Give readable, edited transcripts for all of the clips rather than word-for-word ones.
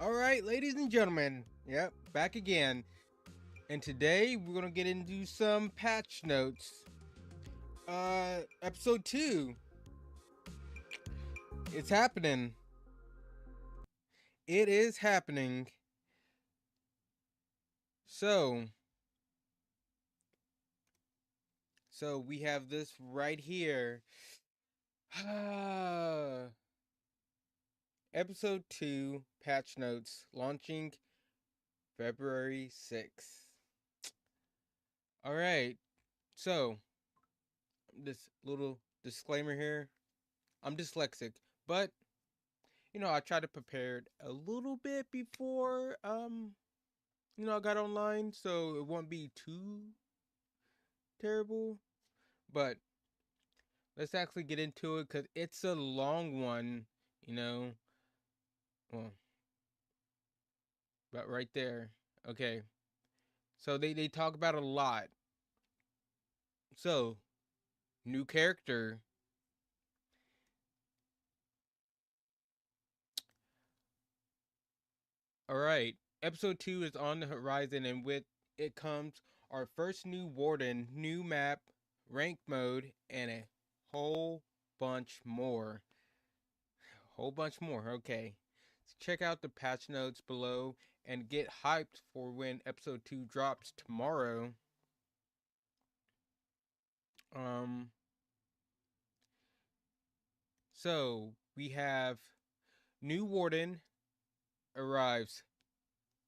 All right, ladies and gentlemen. Yep, back again. And today we're going to get into some patch notes. Episode 2. It's happening. It is happening. So, so we have this right here. Episode 2 patch notes launching February 6th. All right. So, this little disclaimer here. I'm dyslexic, but I try to prepare it a little bit before I got online, so it won't be too terrible. But let's actually get into it because it's a long one, you know. Well, but right there. Okay. So they talk about a lot. So, new character. All right. Episode 2 is on the horizon, and with it comes our first new warden, new map, ranked mode, and a whole bunch more. Whole bunch more. Okay. So check out the patch notes below and get hyped for when episode 2 drops tomorrow. Um so we have new warden arrives.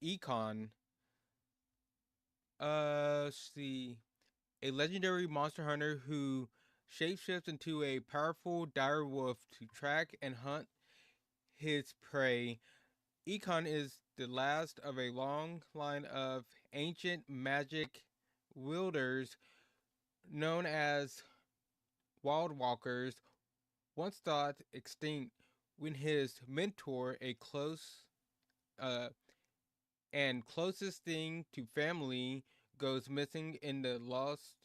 Econ. Let's see. A legendary monster hunter who shapeshifts into a powerful dire wolf to track and hunt his prey. Econ is the last of a long line of ancient magic wielders known as Wildwalkers, once thought extinct when his mentor, a close uh, and closest thing to family, goes missing in the lost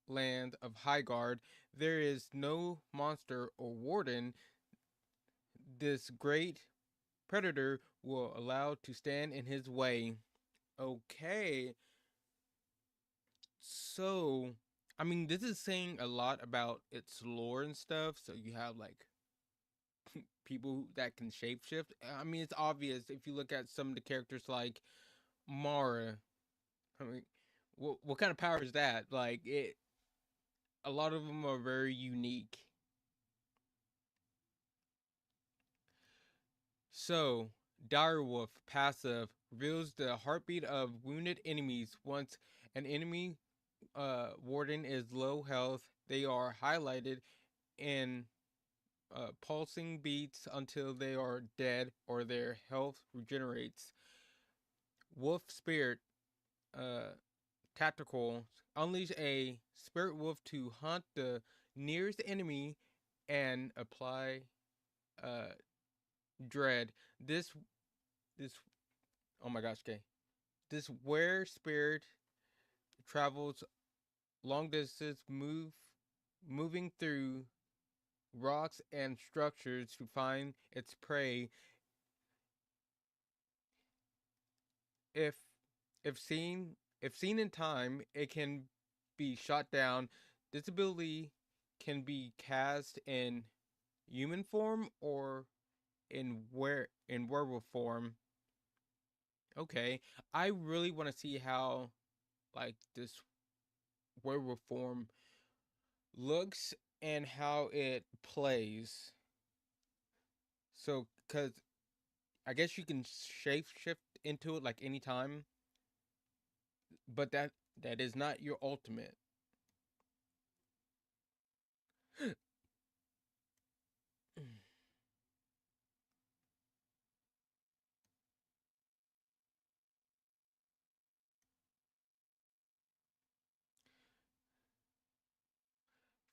land of Highguard. There is no monster or warden this great predator will allow to stand in his way. Okay, so I mean, this is saying a lot about its lore and stuff. So you have like people that can shapeshift. I mean, it's obvious if you look at some of the characters like Mara. I mean, what kind of power is that? Like it, a lot of them are very unique. So, Direwolf passive reveals the heartbeat of wounded enemies. Once an enemy warden is low health, they are highlighted in pulsing beats until they are dead or their health regenerates. Wolf Spirit uh, Tactical unleash a spirit wolf to hunt the nearest enemy and apply uh, dread. This oh my gosh, okay. This were spirit travels long distance, moving through rocks and structures to find its prey. If if seen if seen in time, it can be shot down. This ability can be cast in human form or in werewolf form. Okay, I really want to see how like this werewolf form looks and how it plays. So, cause I guess you can shape shift into it like anytime, but that is not your ultimate.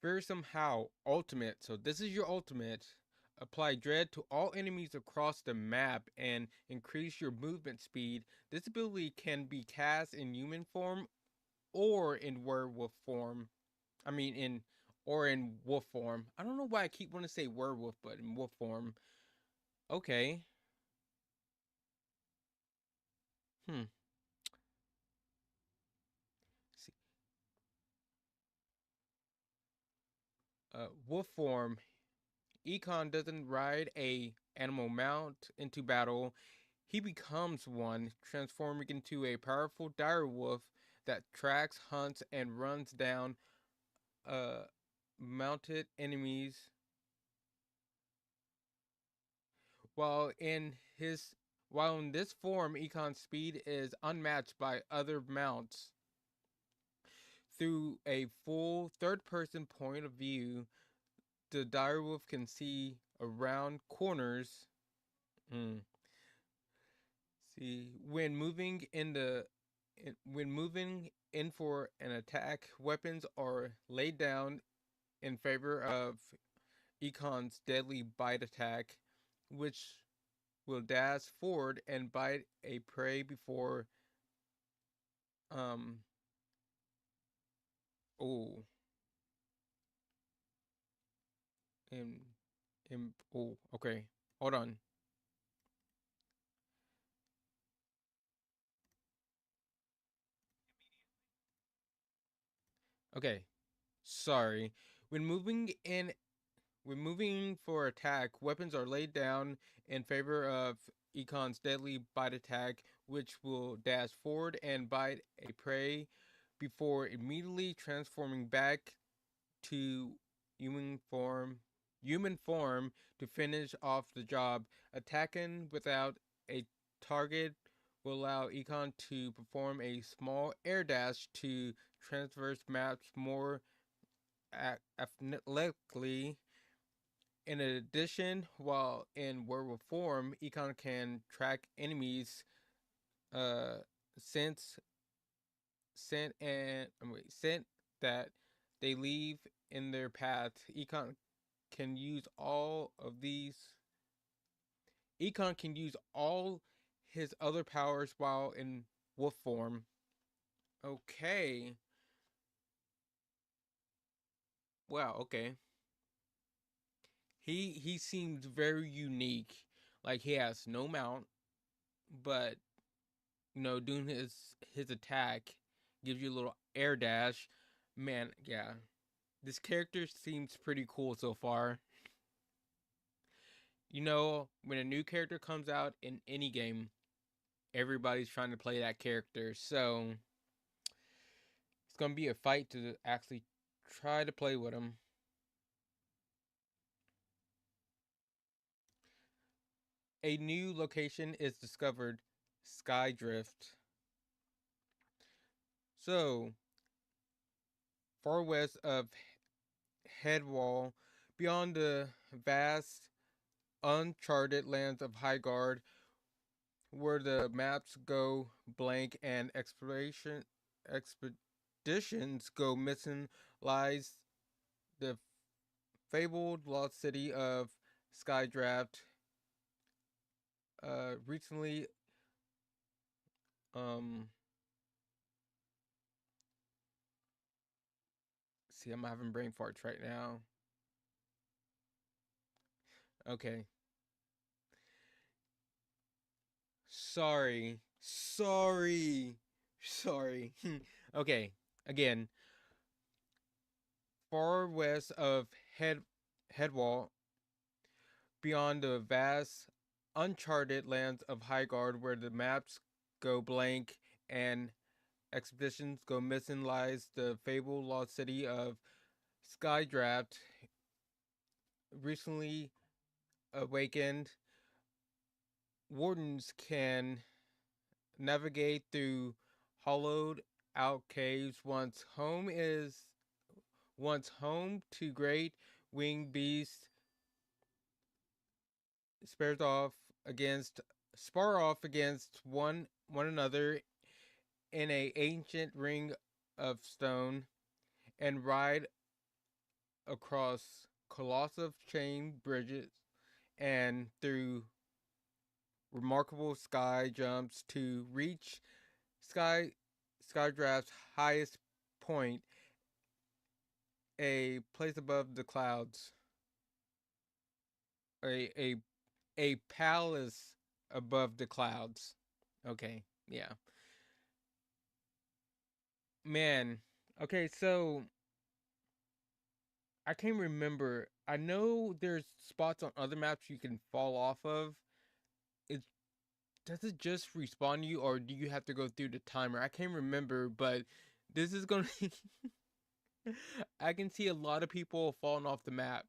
Fearsome How Ultimate. So this is your ultimate. Apply dread to all enemies across the map and increase your movement speed. This ability can be cast in human form or in werewolf form. I mean in or in wolf form. I don't know why I keep wanting to say werewolf, but in wolf form. Okay. Hmm. See. Wolf form. Ekon doesn't ride a animal mount into battle. He becomes one, transforming into a powerful dire wolf that tracks, hunts, and runs down uh, mounted enemies. While in his while in this form, Econ's speed is unmatched by other mounts. Through a full third-person point of view, the direwolf can see around corners. Mm, see, when moving in for an attack, weapons are laid down in favor of Econ's deadly bite attack, which will dash forward and bite a prey before um oh and okay. Hold on. Okay. Sorry. When moving in when moving for attack, weapons are laid down in favor of Econ's deadly bite attack, which will dash forward and bite a prey before immediately transforming back to human form human form to finish off the job. Attacking without a target will allow Econ to perform a small air dash to traverse maps more athletically. In addition, while in werewolf form, Econ can track enemies uh since scent and scent that they leave in their path. Can use all of these. Econ can use all his other powers while in wolf form. Okay. Wow, okay. He seems very unique. Like he has no mount, but doing his attack gives you a little air dash. Man, yeah. This character seems pretty cool so far. When a new character comes out in any game, everybody's trying to play that character. So it's gonna be a fight to actually try to play with him. A new location is discovered, Skydrift. So far west of Headwall, beyond the vast uncharted lands of Highguard, where the maps go blank and expeditions go missing, lies the fabled lost city of Skydraft. Recently, um, see, I'm having brain farts right now. Okay, sorry. Okay, again, far west of Head Headwall, beyond the vast, uncharted lands of Highguard, where the maps go blank and expeditions go missing, lies the fabled lost city of Skydraft, recently awakened. Wardens can navigate through hollowed out caves once home to great winged beasts spares off against spar off against one another in a ancient ring of stone and ride across colossal chain bridges and through remarkable sky jumps to reach sky Skydraft's highest point, a place above the clouds, a a a palace above the clouds. Okay, yeah. Man, okay, so I can't remember. I know there's spots on other maps you can fall off of. It does it just respawn you, or do you have to go through the timer? I can't remember, but this is gonna. I can see a lot of people falling off the map.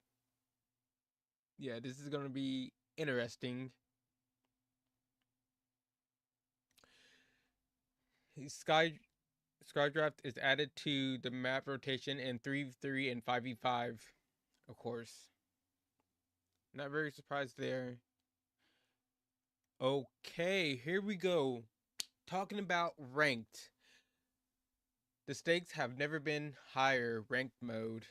Yeah, this is gonna be interesting. Sky Skydraft is added to the map rotation in 3v3 and 5v5, of course. Not very surprised there. Okay, here we go. Talking about ranked. The stakes have never been higher, ranked mode.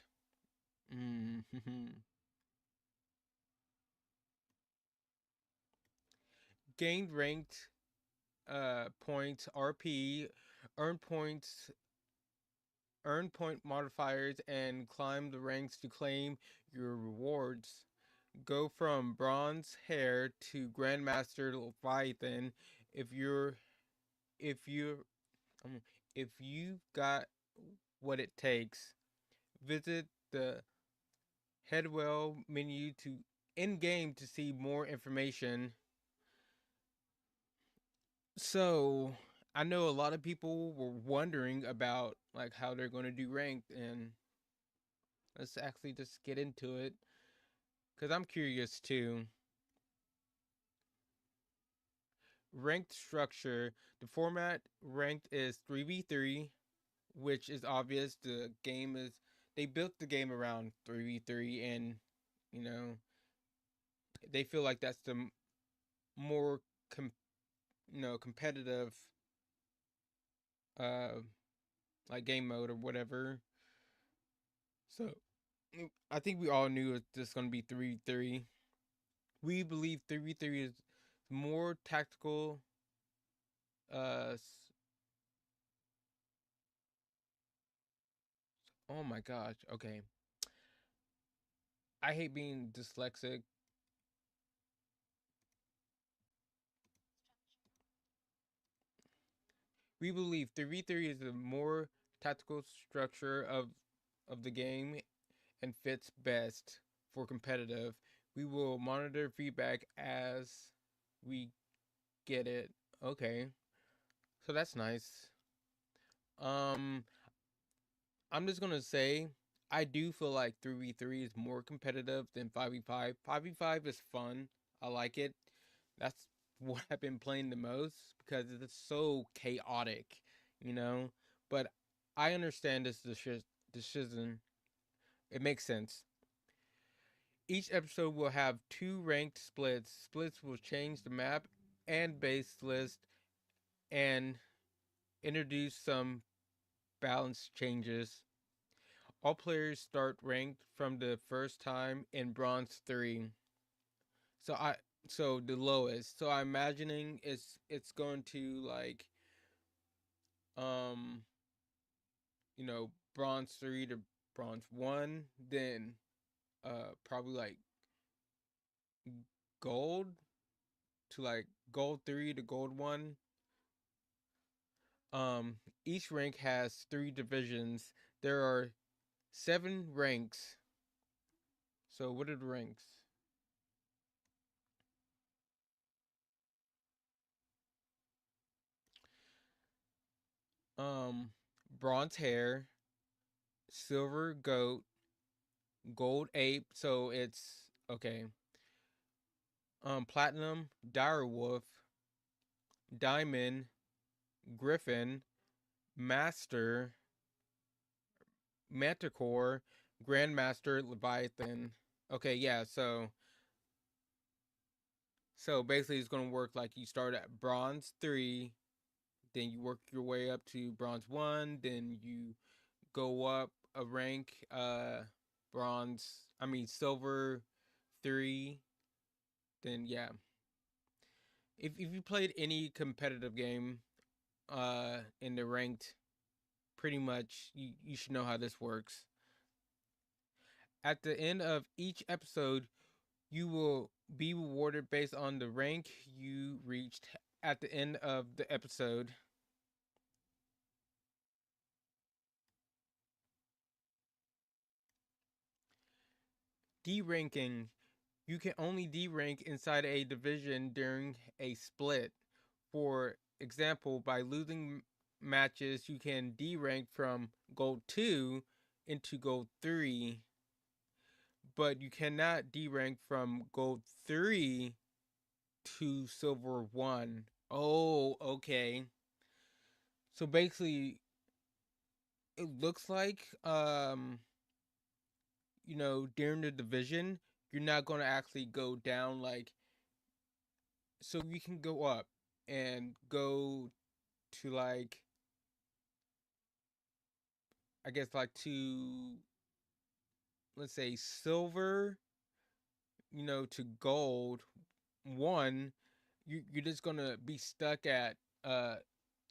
Gained ranked points, RP, earn points, earn point modifiers, and climb the ranks to claim your rewards. Go from bronze hair to Grandmaster Leviathan if you're if you if you've got what it takes. Visit the Headwell menu to in game to see more information. So I know a lot of people were wondering about like how they're going to do ranked, and let's actually just get into it because I'm curious too. Ranked structure. The format ranked is 3v3, which is obvious. The game is they built the game around 3v3, and you know they feel like that's the more competitive uh like game mode or whatever. So I think we all knew it's just gonna be 3v3. We believe 3v3 is more tactical. Uh, oh my gosh. Okay, I hate being dyslexic. We believe 3v3 is a more tactical structure of the game and fits best for competitive. We will monitor feedback as we get it. Okay, so that's nice. Um, I'm just gonna say I do feel like 3v3 is more competitive than 5v5. 5v5 is fun. I like it. That's what I've been playing the most because it's so chaotic, you know. But I understand this decision. It makes sense. Each episode will have two ranked splits. Splits will change the map and base list and introduce some balance changes. All players start ranked from the first time in bronze 3. So I so the lowest. So I'm imagining it's going to like um bronze 3 to bronze 1, then probably like gold to like gold 3 to gold 1. Each rank has 3 divisions. There are 7 ranks. So what are the ranks? Um Bronze hair, silver goat, gold ape, so it's okay. Platinum, direwolf, diamond, griffin, master, manticore, grandmaster, leviathan. Okay, yeah, so basically it's gonna work like you start at bronze 3, then you work your way up to bronze 1, then you go up a rank, silver 3, then yeah. If you played any competitive game in the ranked, pretty much you should know how this works. At the end of each episode, you will be rewarded based on the rank you reached at the end of the episode. D-ranking. You can only D-rank inside a division during a split. For example, by losing matches, you can D-rank from Gold 2 into Gold 3, but you cannot D-rank from Gold 3 to Silver 1. Oh, okay. So basically, it looks like during the division, you're not going to actually go down, like, so you can go up and go to, like, I guess, like, to, let's say, silver, to gold 1. You're just going to be stuck at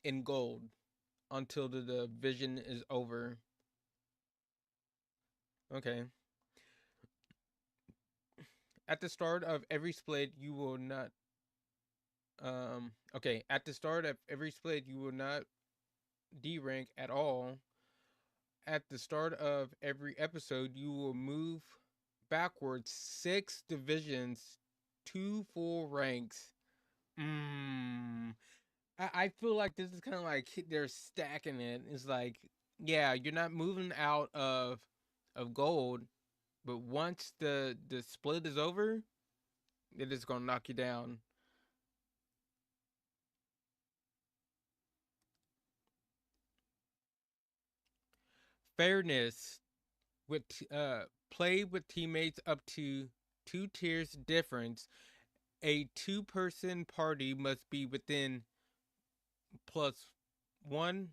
in gold until the division is over. Okay. At the start of every split, you will not okay, at the start of every split, you will not D rank at all. At the start of every episode, you will move backwards 6 divisions, 2 full ranks. I feel like this is kind of like they're stacking it. It's like, yeah, you're not moving out of gold, but once the split is over, it is gonna knock you down. Fairness with play with teammates up to 2 tiers difference. A two-person party must be within plus one,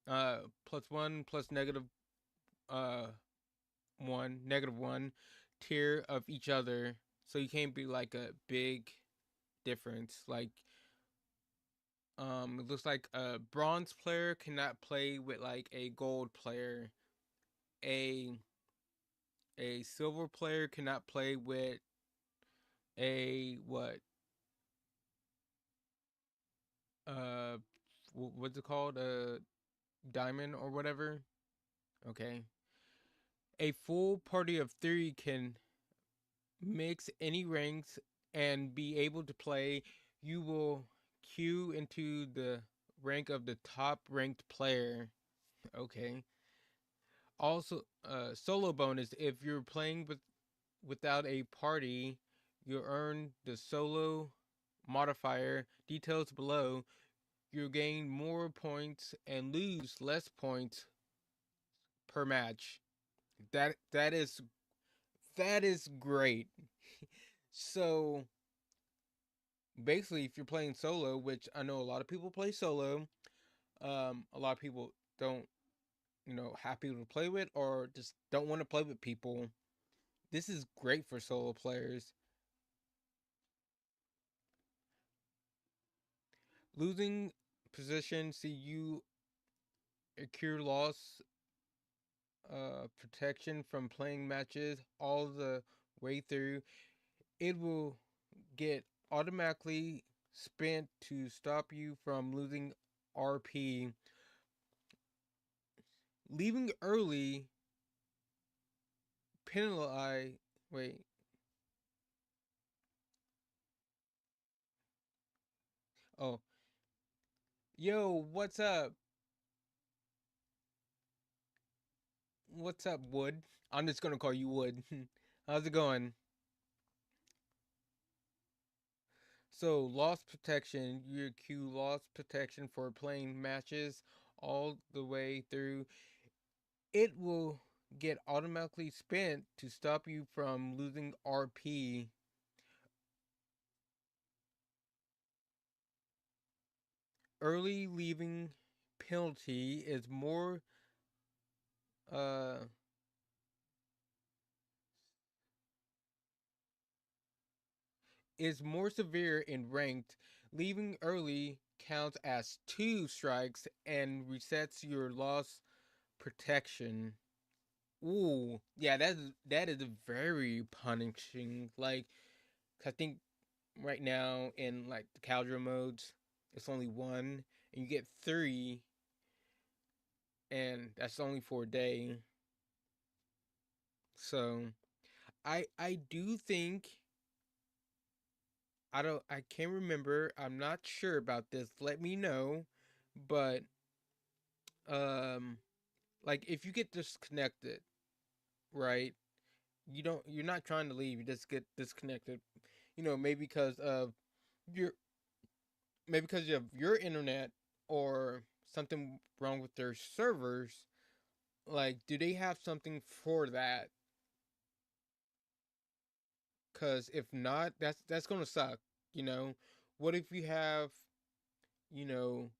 plus one, plus uh -1 tier of each other. So you can't be like a big difference. Like, it looks like a bronze player cannot play with like a gold player. A a silver player cannot play with a what? Uh, what's it called? A diamond or whatever. Okay. A full party of 3 can mix any ranks and be able to play. You will queue into the rank of the top ranked player. Okay. Also, solo bonus: if you're playing without a party, you earn the solo modifier. Details below. You gain more points and lose less points per match. That that is that is great. So basically, if you're playing solo, which I know a lot of people play solo, a lot of people don't, have people to play with or just don't want to play with people. This is great for solo players. Losing position, see you accrue loss protection from playing matches all the way through. It will get automatically spent to stop you from losing RP. Leaving early penalize. Wait. Oh, yo, what's up? What's up, Wood? I'm just gonna call you Wood. How's it going? So, loss protection. You accrue loss protection for playing matches all the way through. It will get automatically spent to stop you from losing RP. Early leaving penalty uh is more severe in ranked. Leaving early counts as 2 strikes and resets your loss protection. Ooh, yeah, that is very punishing. Like, I think right now in like the casual modes, it's only 1, and you get 3, and that's only for a day. So I do think I can't remember. I'm not sure about this. Let me know. But um like if you get disconnected, right? You're not trying to leave, you just get disconnected. Maybe because of your maybe because of your internet or something wrong with their servers. Like, do they have something for that? Cuz if not, that's going to suck, you know. What if you have, you know,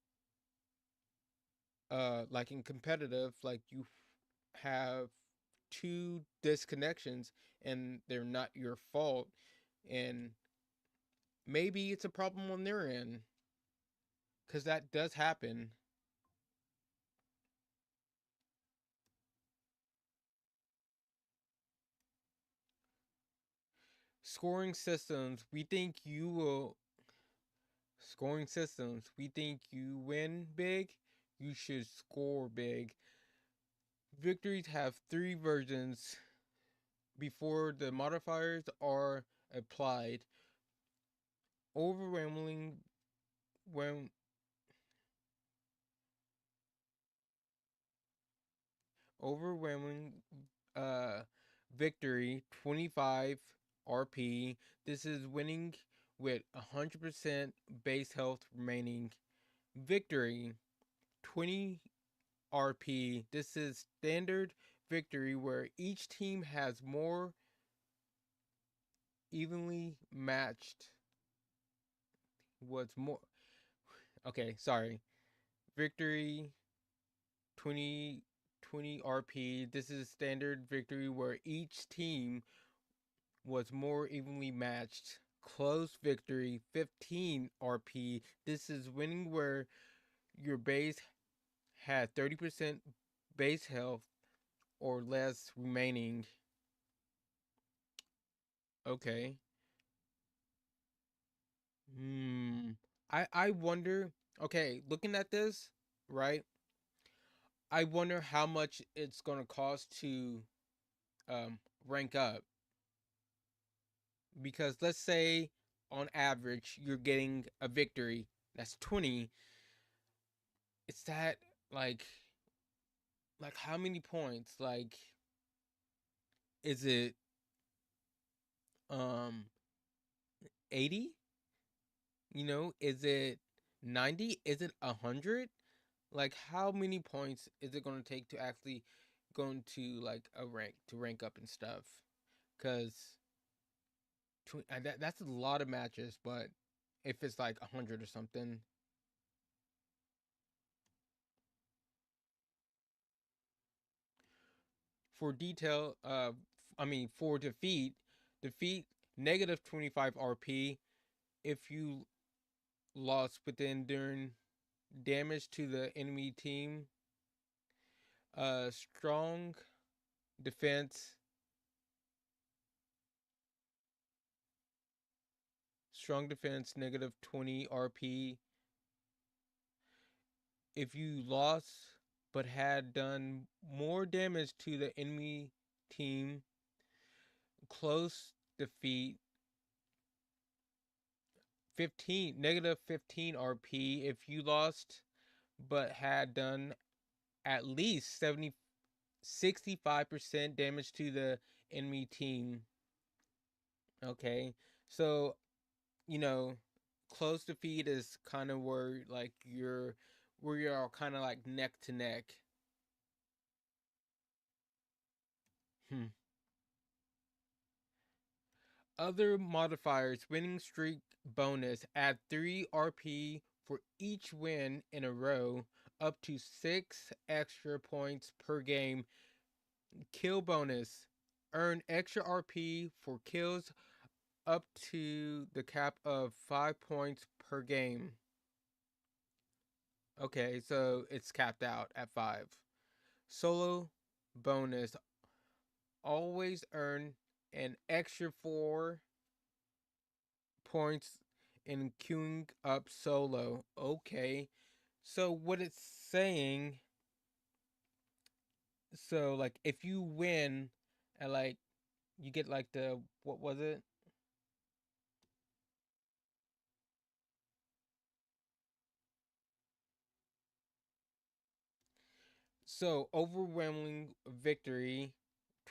like in competitive, like you have two disconnections and they're not your fault, and maybe it's a problem on their end, cuz that does happen. Scoring systems, we think you will Scoring systems, we think you win big, you should score big. Victories have three versions before the modifiers are applied. Overwhelming when overwhelming uh victory 25 RP. This is winning with 100% base health remaining. Victory 20 RP. This is standard victory where each team has more evenly matched. What's more? Okay, sorry. Victory 20 RP. This is standard victory where each team was more evenly matched. Close victory 15 RP. This is winning where your base had 30% base health or less remaining. Okay. Hmm. I wonder. Okay, looking at this, right? I wonder how much it's gonna cost to rank up, because let's say on average you're getting a victory that's 20. It's that, like how many points? Like, is it um 80? Is it 90? Is it 100? Like, how many points is it going to take to actually go into like a rank up and stuff? Because that's a lot of matches. But if it's like 100 or something, for detail, for defeat negative 25 RP if you lost within during damage to the enemy team. Uh, strong defense, strong defense, negative 20 RP. If you lost but had done more damage to the enemy team, close defeat, 15 RP. If you lost but had done at least 65% damage to the enemy team. Okay. So, you know, close defeat is kind of where you're all kind of like neck to neck. Hmm. Other modifiers: winning streak bonus, add 3 RP for each win in a row, up to 6 extra points per game. Kill bonus, earn extra RP for kills up to the cap of 5 points per game. Okay, so it's capped out at 5. Solo bonus, always earn an extra 4 points in queuing up solo. Okay. So what it's saying, so like if you win at like You get like the, what was it? So overwhelming victory,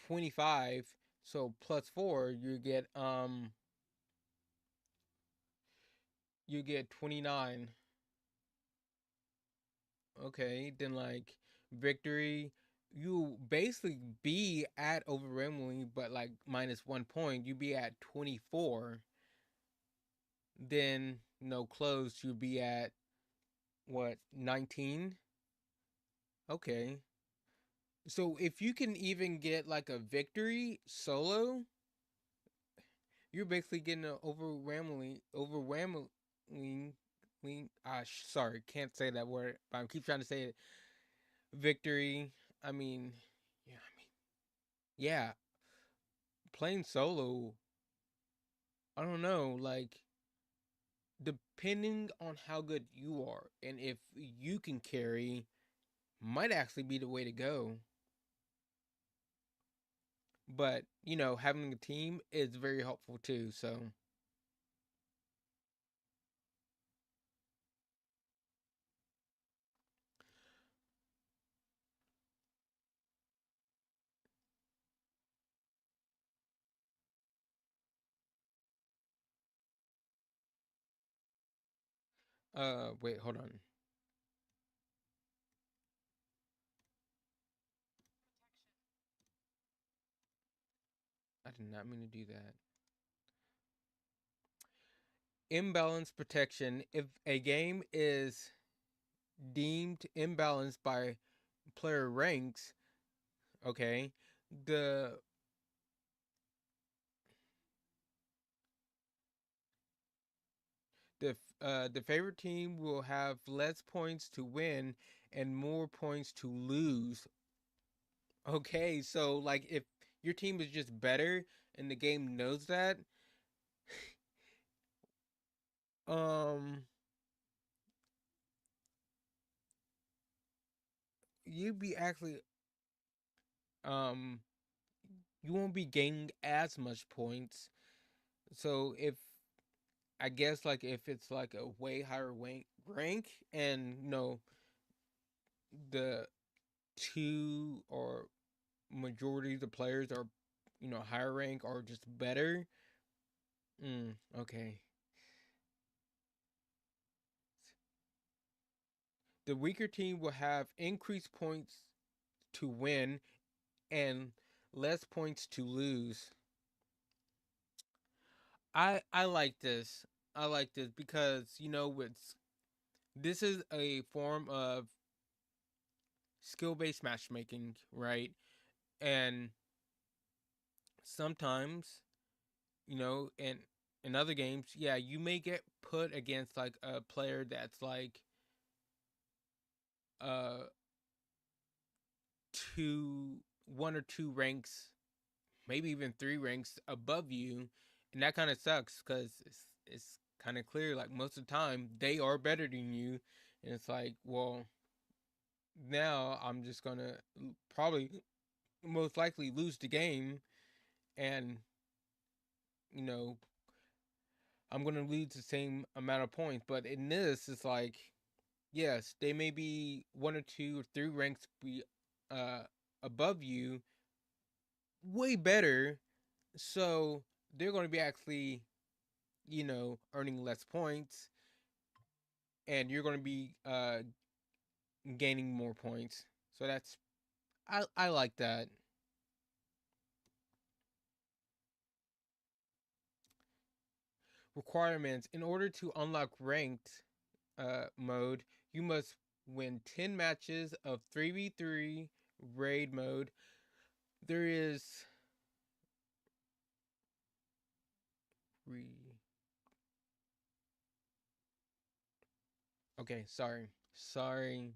25. So plus 4, you get 29. Okay, then like victory, you basically be at overwhelmingly, but like minus 1 point, you be at 24. Then no close, you be at what, 19? Okay. So if you can even get like a victory solo, you're basically getting an overwhelmingly, sorry, can't say that word, but I keep trying to say it. Victory. I mean, yeah, yeah, playing solo, I don't know, like depending on how good you are and if you can carry, might actually be the way to go. But, having a team is very helpful too. So, wait, hold on. I did not mean to do that. Imbalance protection. If a game is deemed imbalanced by player ranks, okay, the the favorite team will have less points to win and more points to lose. Okay, so like if your team is just better and the game knows that, um you'd be actually um you won't be gaining as much points. So if I guess like if it's like a way higher rank and the two or majority of the players are higher rank or just better. Okay. The weaker team will have increased points to win and less points to lose. I like this. I like this because it's this is a form of skill based matchmaking, right? And sometimes, in other games, yeah, you may get put against like a player that's like uh two one or two ranks, maybe even three ranks above you, and that kind of sucks because it's kind of clear like most of the time they are better than you, and it's like, well, now I'm just gonna probably most likely lose the game, and you know I'm gonna lose the same amount of points. But in this, it's like, yes, they may be one or two or three ranks uh above you, way better. So they're going to be actually, earning less points, and you're going to be gaining more points. So I like that. Requirements: in order to unlock ranked mode, you must win 10 matches of 3v3 raid mode. There is re Okay, sorry. Sorry.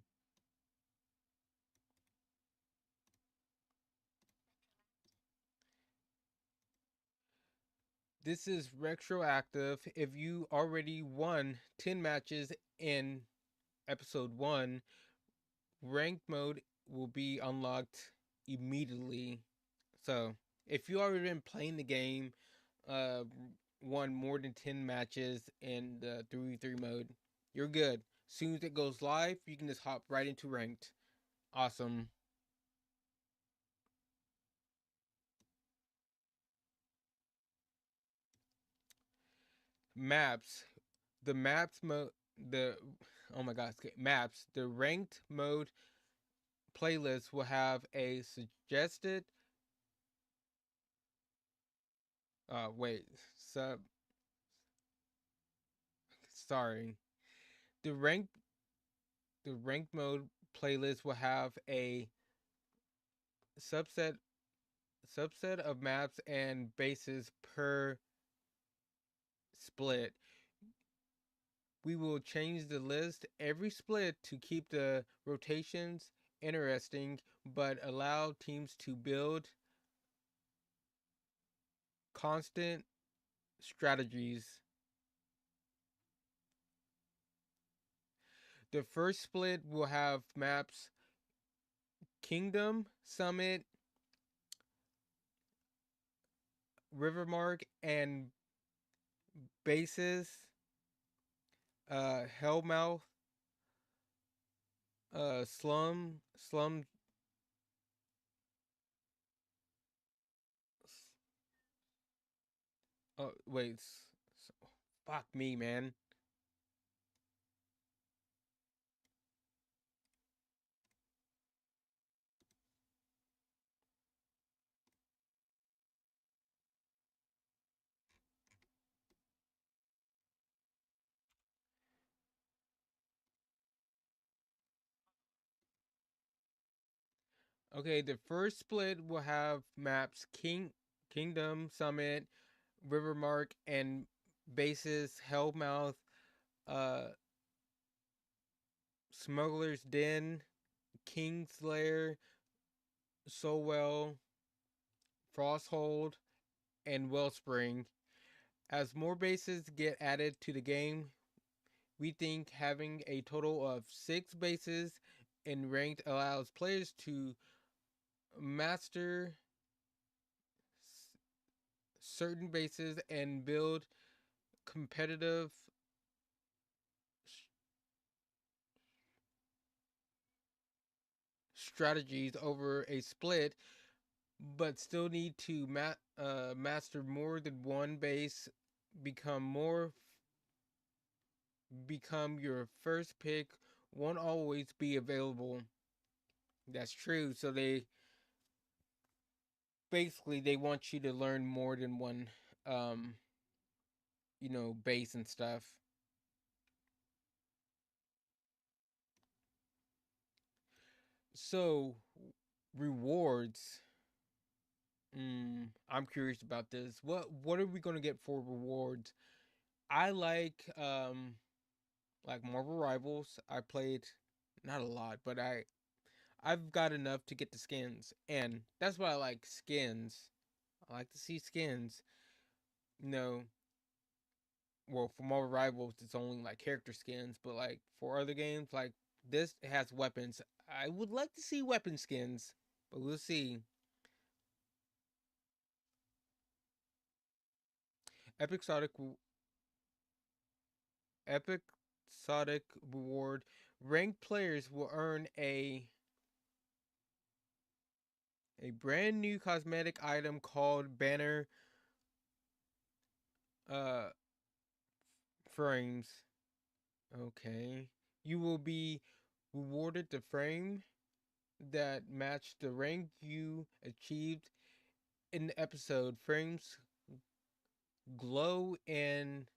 This is retroactive. If you already won 10 matches in episode 1, ranked mode will be unlocked immediately. So, If you already been playing the game, uh, won more than 10 matches in the 3v3 mode, you're good. As soon as it goes live, you can just hop right into ranked. Awesome. Maps. The maps mode. The oh my god, maps. The ranked mode playlist will have a suggested. Wait. Sub. Sorry. The ranked the ranked mode playlist will have a subset subset of maps and bases per split. We will change the list every split to keep the rotations interesting, but allow teams to build constant strategies. The first split will have maps Kingdom, Summit, Rivermark, and bases Hellmouth, Slum. Oh wait, fuck me, man. Okay, the first split will have maps Kingdom, Summit, Rivermark, and bases Hellmouth, uh, Smuggler's Den, Kingslayer, Solwell, Frosthold, and Wellspring. As more bases get added to the game, we think having a total of 6 bases in ranked allows players to master certain bases and build competitive strategies over a split, but still need to master more than one base. Become more, become your first pick. Won't always be available. That's true. So they basically they want you to learn more than one, um, base and stuff. So rewards. I'm curious about this. What are we gonna get for rewards? I like Marvel Rivals. I played not a lot, but I've got enough to get the skins, and that's why I like skins. I like to see skins. You know, well, for Marvel Rivals, it's only like character skins, but like for other games, like this, it has weapons. I would like to see weapon skins, but we'll see. Epic Sonic, Epic Sonic reward. Ranked players will earn a brand new cosmetic item called Banner uh frames. Okay. You will be rewarded the frame that match the rank you achieved in the episode. Frames glow in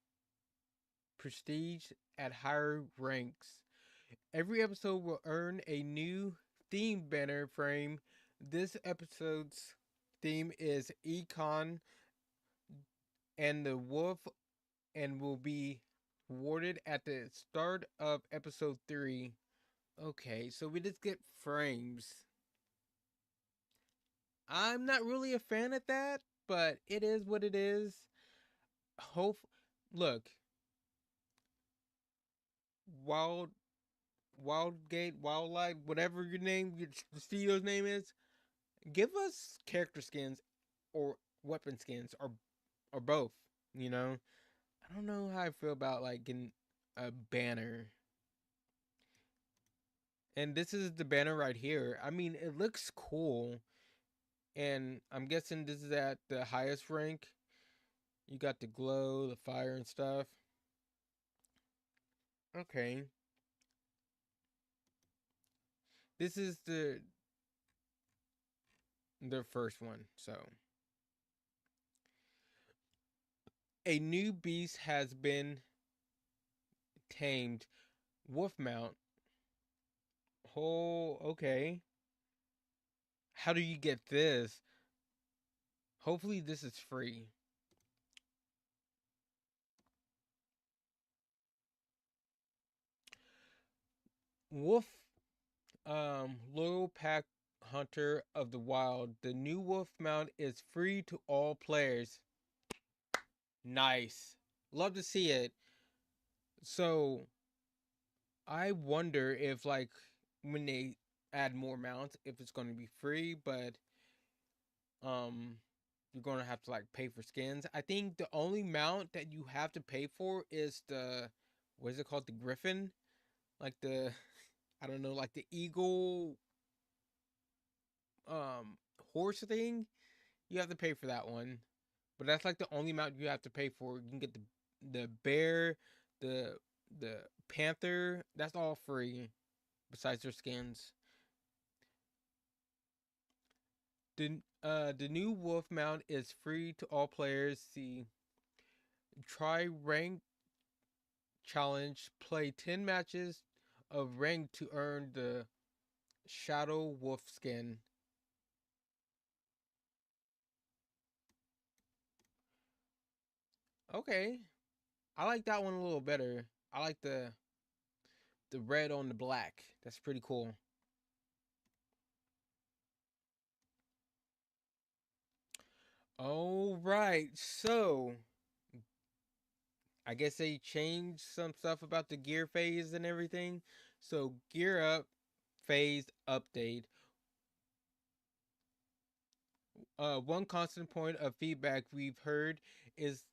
prestige at higher ranks. Every episode will earn a new theme banner frame. This episode's theme is Econ and the Wolf and will be awarded at the start of episode 3. Okay, so we just get frames. I'm not really a fan of that, but it is what it is. Hope, look, Wild, Wildgate, Wildlight, whatever your name, your studio's name is, give us character skins or weapon skins or both. You know, I don't know how I feel about like getting a banner. And this is the banner right here. I mean, it looks cool, and I'm guessing this is at the highest rank. You got the glow, the fire, and stuff. Okay, this is the first one. So, a new beast has been tamed. Wolfmount. Oh, okay. How do you get this? Hopefully, this is free. Wolf, loyal pack hunter of the wild. The new wolf mount is free to all players. Nice. Love to see it. So, I wonder if, like, when they add more mounts, if it's going to be free, but, um, you're going to have to, like, pay for skins. I think the only mount that you have to pay for is what is it called? The Griffin? Like I don't know, like the eagle um horse thing. You have to pay for that one, but that's like the only amount you have to pay for. You can get the bear, the the panther. That's all free, besides their skins. The new wolf mount is free to all players. See, try rank challenge. Play 10 matches of rank to earn the shadow wolf skin. Okay, I like that one a little better. I like the red on the black. That's pretty cool. All right, so I guess they changed some stuff about the gear phase and everything. So gear up phase update. One constant point of feedback we've heard is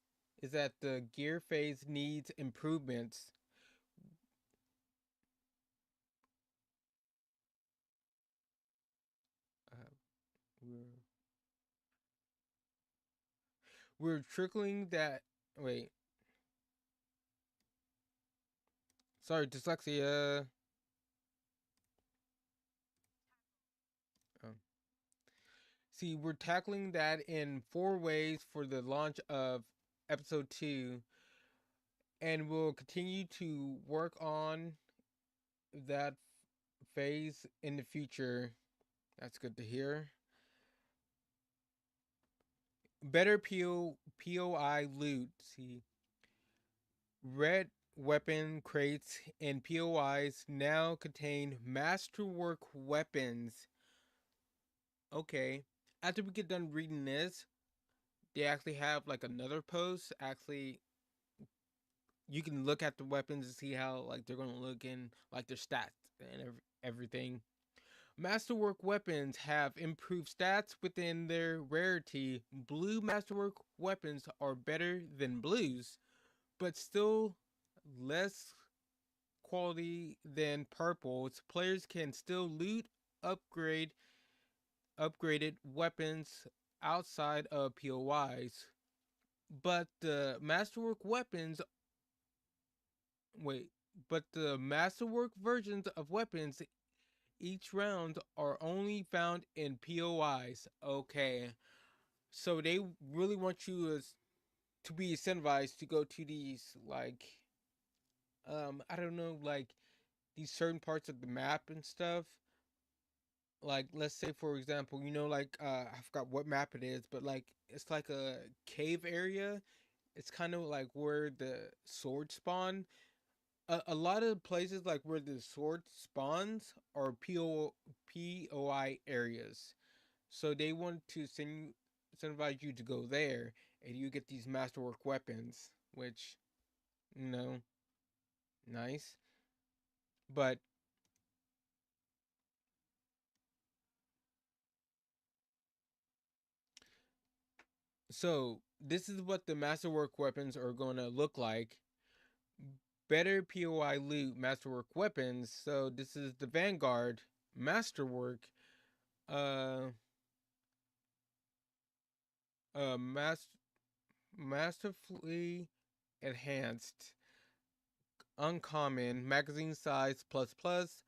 is that the gear phase needs improvements. Uh, we're we're trickling that. Wait, sorry, dyslexia. Um, See, we're tackling that in 4 ways for the launch of episode 2, and we'll continue to work on that phase in the future. That's good to hear. Better POI loot. See, red weapon crates and POIs now contain masterwork weapons. Okay. After we get done reading this, they actually have like another post. Actually, you can look at the weapons and see how like they're gonna look in like their stats and everything. Masterwork weapons have improved stats within their rarity. Blue masterwork weapons are better than blues, but still less quality than purples. Players can still loot, upgrade upgraded weapons outside of POIs. But the masterwork weapons wait, but the masterwork versions of weapons each round are only found in POIs. Okay. So they really want you to be incentivized to go to these like I don't know, like these certain parts of the map and stuff. Like let's say for example, like I forgot what map it is, but like it's like a cave area. It's kind of like where the sword spawn. A lot of places like where the sword spawns are POI areas. So they want to incentivize you to go there, and you get these masterwork weapons, which you know, nice. But So this is what the masterwork weapons are going to look like. Better POI loot masterwork weapons. So this is the Vanguard masterwork. Uh, uh, mas- masterfully enhanced, uncommon, magazine size plus plus,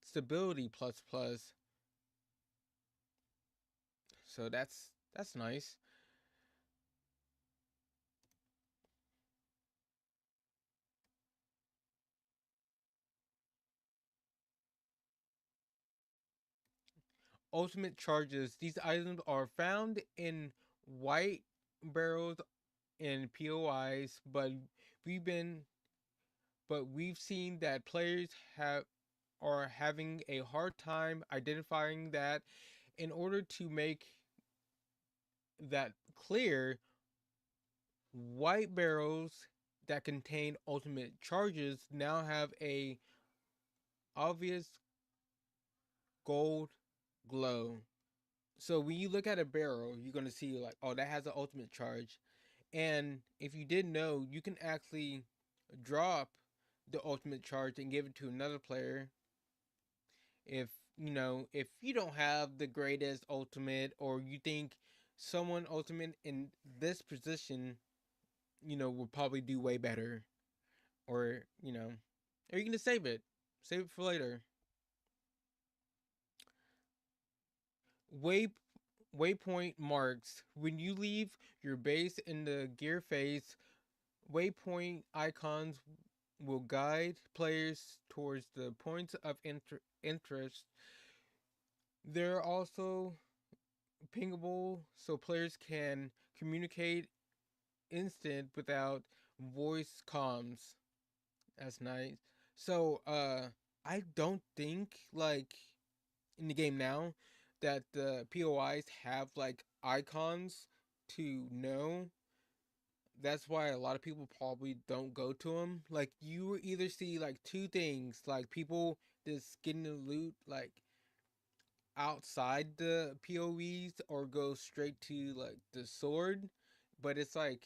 stability plus plus. So that's nice. Ultimate charges. These items are found in white barrels and POIs, we've been we've seen that players have are having a hard time identifying that. In order to make that clear, white barrels that contain ultimate charges now have a obvious gold glow. So when you look at a barrel, you're gonna see like, oh, that has an ultimate charge. And if you didn't know, you can actually drop the ultimate charge and give it to another player. If if you don't have the greatest ultimate, or you think someone ultimate in this position, will probably do way better, or or you can just save it for later. Way Waypoint marks. When you leave your base in the gear phase, waypoint icons will guide players towards the points of interest. They're also pingable, so players can communicate instant without voice comms. That's nice. So, I don't think like in the game now that the POIs have like icons to know. That's why a lot of people probably don't go to them. Like you either see like two things, like people just getting the loot like outside the POEs, or go straight to like the sword. But it's like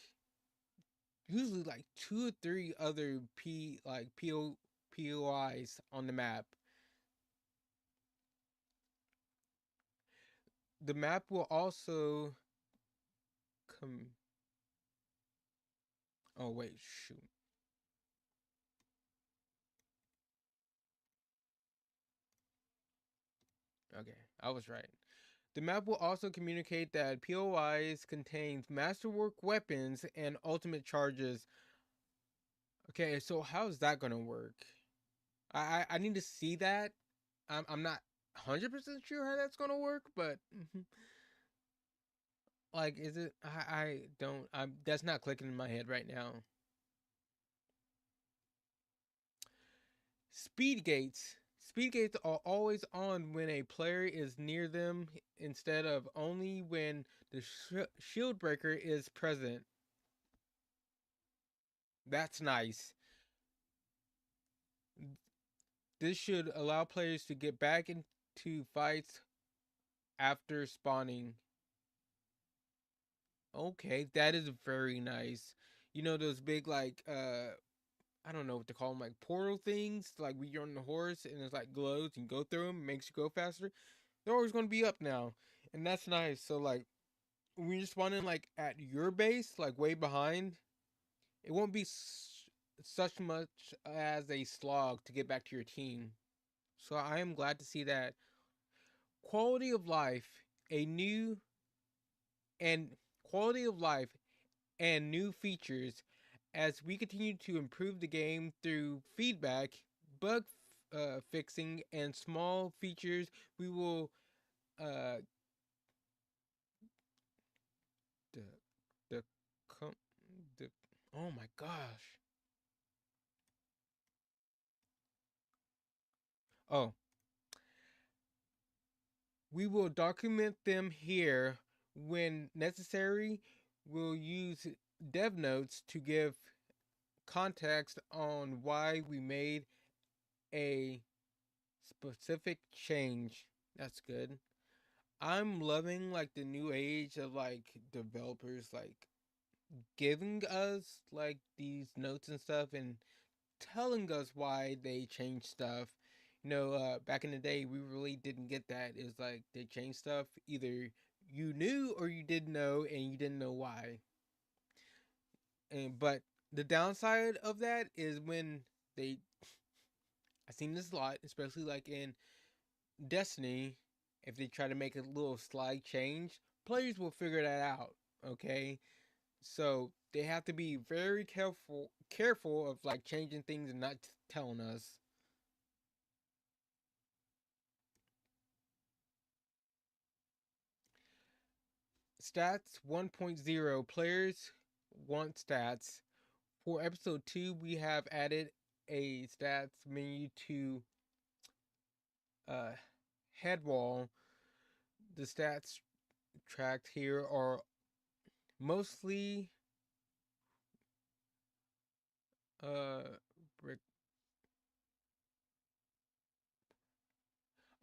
usually like two or three other POIs on the map. The map will also come. Oh wait, shoot. Okay, I was right. The map will also communicate that POIs contains masterwork weapons and ultimate charges. Okay, so how's that gonna work? I need to see that. I'm not 100% sure how that's gonna work, but like, is it? I don't. I'm That's not clicking in my head right now. Speed gates. Speed gates are always on when a player is near them, instead of only when the shield breaker is present. That's nice. This should allow players to get back into fights after spawning. Okay, that is very nice. You know those big like I don't know what to call them, like portal things, like when you're on the horse and it's like glows and go through them, makes you go faster. They're always going to be up now, and that's nice. So like when you're spawning like at your base, like way behind, it won't be such much as a slog to get back to your team. So I am glad to see that. Quality of life, a new and quality of life and new features. As we continue to improve the game through feedback, bug fixing, and small features, we will uh the the com- the oh my gosh. Oh, we will document them here when necessary. We'll use dev notes to give context on why we made a specific change. That's good. I'm loving like the new age of like developers like giving us like these notes and stuff and telling us why they changed stuff. Back in the day, we really didn't get that. It was like they changed stuff. Either you knew or you didn't know, and you didn't know why. And but the downside of that is when they, I've seen this a lot, especially like in Destiny. If they try to make a little slight change, players will figure that out. Okay, so they have to be very careful of like changing things and not telling us. Stats 1.0 players want stats. For episode 2, we have added a stats menu to uh, head wall. The stats tracked here are mostly uh brick.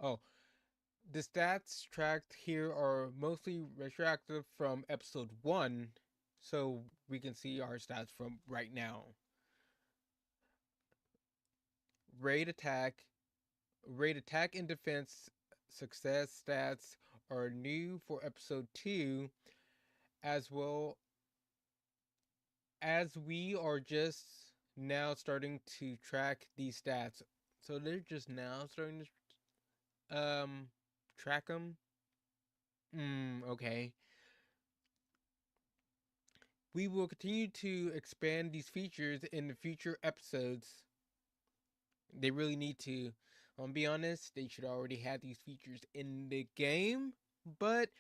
Oh, the stats tracked here are mostly retroactive from episode 1, so we can see our stats from right now. Raid attack, raid attack and defense success stats are new for episode 2, as well as we are just now starting to track these stats. So they're just now starting to track them. Okay. We will continue to expand these features in the future episodes. They really need to. Be honest, they should already have these features in the game, but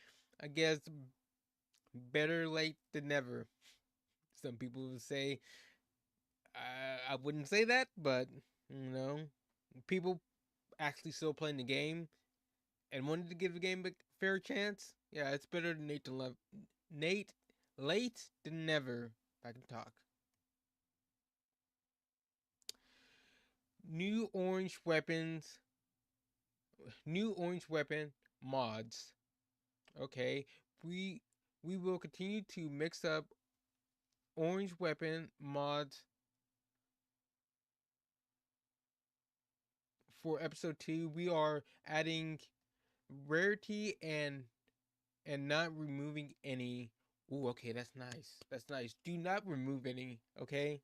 I guess better late than never. Some people would say. I wouldn't say that, but you know, people actually still playing the game and wanted to give the game a fair chance. Yeah, it's better than Nate late than never. If I can talk. New orange weapons, new orange weapon mods. Okay, we we will continue to mix up orange weapon mods for episode 2. We are adding rarity and not removing any. Ooh, okay, that's nice. That's nice. Do not remove any, okay?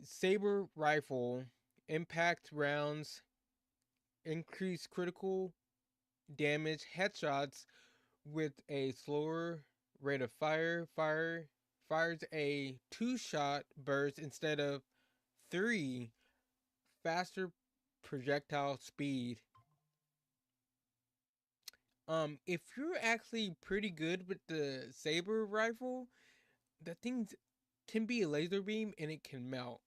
Saber rifle, impact rounds, increase critical damage, headshots with a slower rate of fires a 2-shot burst instead of 3, faster projectile speed. If you're actually pretty good with the saber rifle, that thing can be a laser beam and it can melt.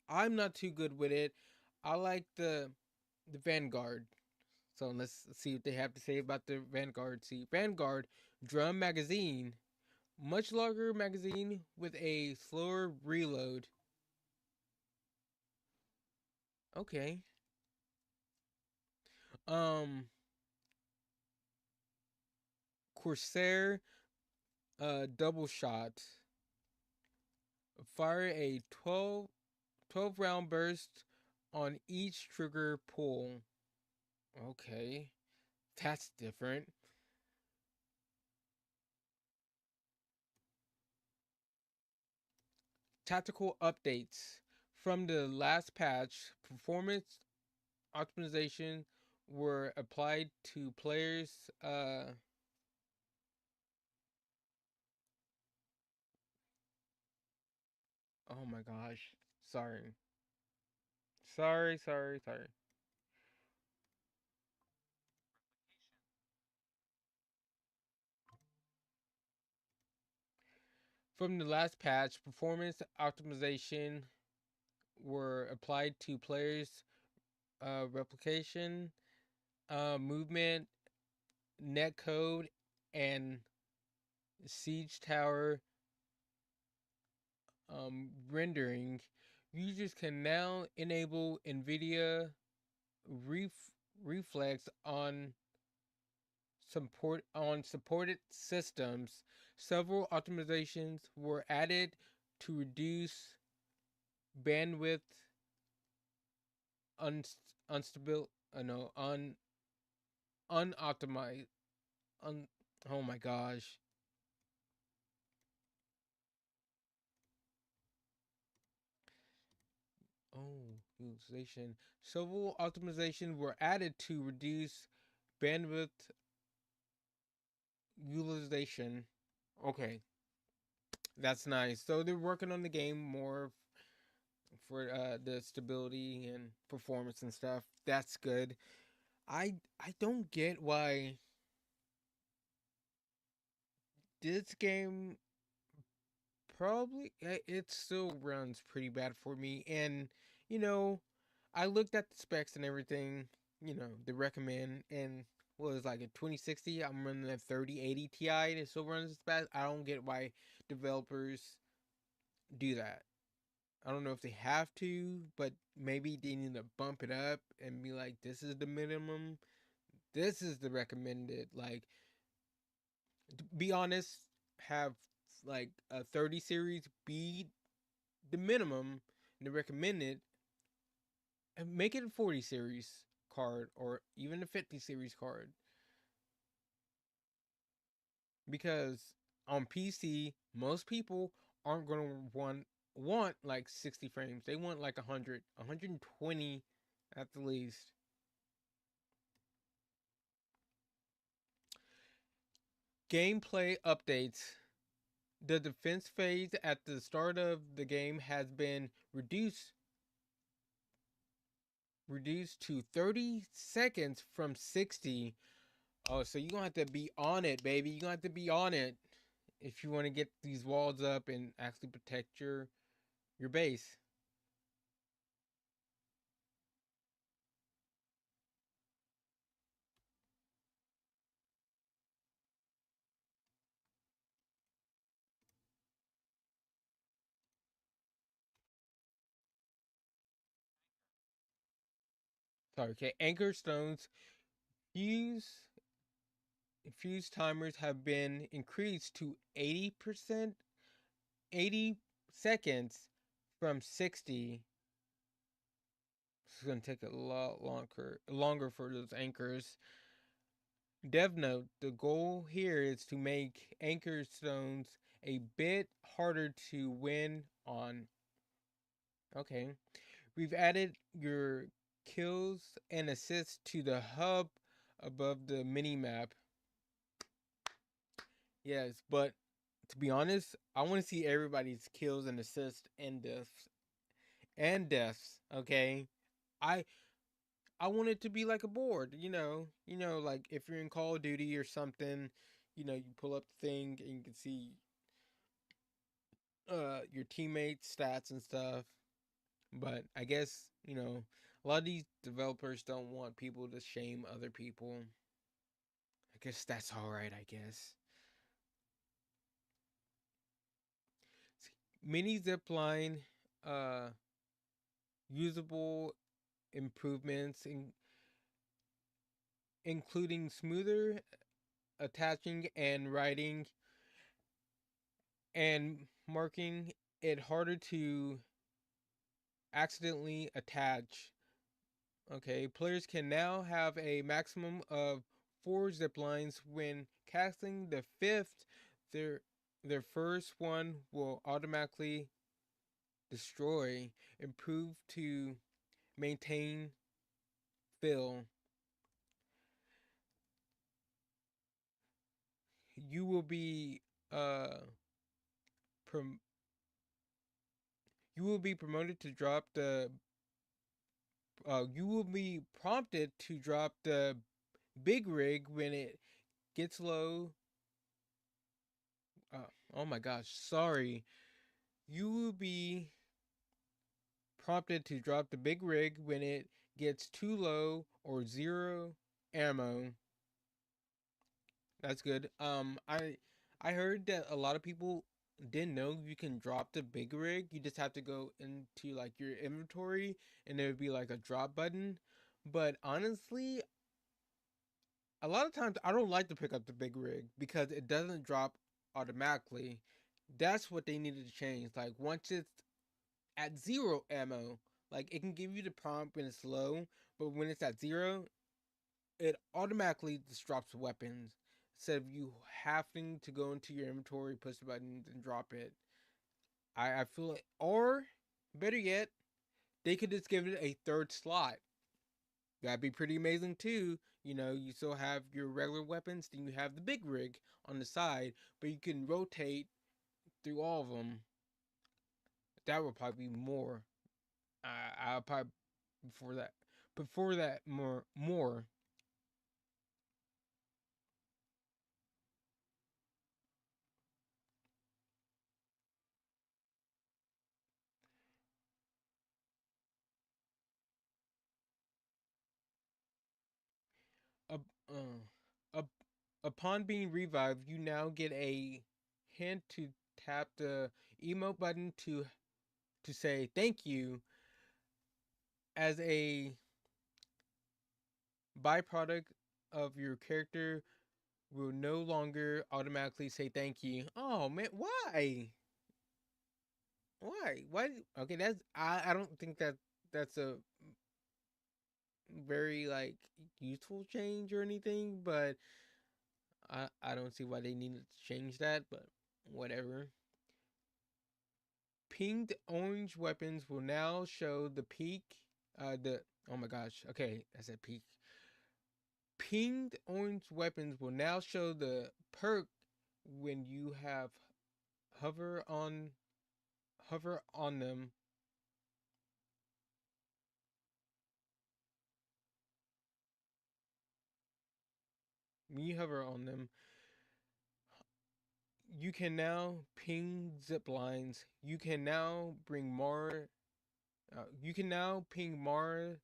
I'm not too good with it. I like the Vanguard. So let's see what they have to say about the Vanguard. See, Vanguard drum magazine, much longer magazine with a slower reload. Okay. Um, Corsair, double shot. Fire a 12 round burst on each trigger pull. Okay, that's different. Tactical updates from the last patch. Performance optimization were applied to players. Oh my gosh. Sorry. Sorry. From the last patch, performance optimization were applied to players' replication, movement, net code, and siege tower rendering. Users can now enable NVIDIA ref- reflex on supported systems. Several optimizations were added to reduce bandwidth unstable no unoptimized un oh my gosh. Oh, utilization. Several optimizations were added to reduce bandwidth utilization. Okay, that's nice. So they're working on the game more for the stability and performance and stuff. That's good. I don't get why this game probably it still runs pretty bad for me. And you know, I looked at the specs and everything. You know, they recommend and what was like a 2060. I'm running a 3080 Ti and it still runs as bad. I don't get why developers do that. I don't know if they have to, but maybe they need to bump it up and be like, this is the minimum. This is the recommended. Like, to be honest, have like a 30 series be the minimum and the recommended, and make it a 40 series card or even a 50 series card. Because on PC, most people aren't going to want like 60 frames. They want like 100, 120 at the least. Gameplay updates. The defense phase at the start of the game has been reduced to 30 seconds from 60. Oh, so you're going to have to be on it, baby. You're going to have to be on it if you want to get these walls up and actually protect your base. Sorry, okay. Anchor stones fuse fuse timers have been increased to 80%, 80 seconds from 60. It's going to take a lot longer for those anchors. Dev note: the goal here is to make anchor stones a bit harder to win on. Okay. We've added your kills and assists to the hub above the mini map. Yes, but to be honest, I want to see everybody's kills and assists and deaths. Okay, I I want it to be like a board. Like if you're in Call of Duty or something, you pull up the thing and you can see your teammates' stats and stuff. But I guess a lot of these developers don't want people to shame other people. I guess that's all right. I guess mini zipline, uh, usable improvements including smoother attaching and writing and marking it harder to accidentally attach. Okay, players can now have a maximum of 4 ziplines. When casting the fifth, their their first one will automatically destroy. Improve to maintain fill. You will be uh prom- you will be promoted to drop the you will be prompted to drop the big rig when it gets low. Oh my gosh, sorry. You will be prompted to drop the big rig when it gets too low or zero ammo. That's good. I heard that a lot of people didn't know you can drop the big rig. You just have to go into like your inventory and there would be like a drop button. But honestly, a lot of times I don't like to pick up the big rig because it doesn't drop automatically. That's what they needed to change. Like once it's at zero ammo, like it can give you the prompt when it's low, but when it's at zero, it automatically just drops weapons instead of you having to go into your inventory, push the button, and drop it. I feel like, or better yet, they could just give it a third slot. That'd be pretty amazing too. You know, you still have your regular weapons, then you have the big rig on the side, but you can rotate through all of them. That would probably be more. I'll probably before that, more. Up, up, upon being revived, you now get a hint to tap the emote button to say thank you as a byproduct of your character will no longer automatically say thank you. Oh man, why? Why? Why? Okay, I don't think that's a very like useful change or anything, but I don't see why they needed to change that, but whatever. Pinged orange weapons will now show the peak. The oh my gosh. Okay, I said peak. Pinged orange weapons will now show the perk when you have hover on hover on them. When you hover on them, you can now ping zip lines. You can now bring more. You can now ping more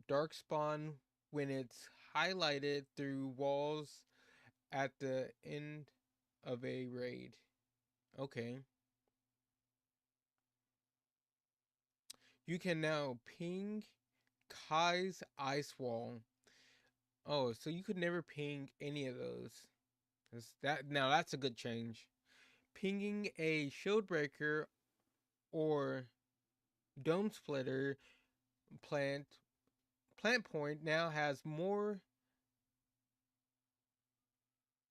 dark spawn when it's highlighted through walls at the end of a raid. Okay. You can now ping Kai's ice wall. Oh, so you could never ping any of those. That now that's a good change. Pinging a shield breaker or dome splitter plant plant point now has more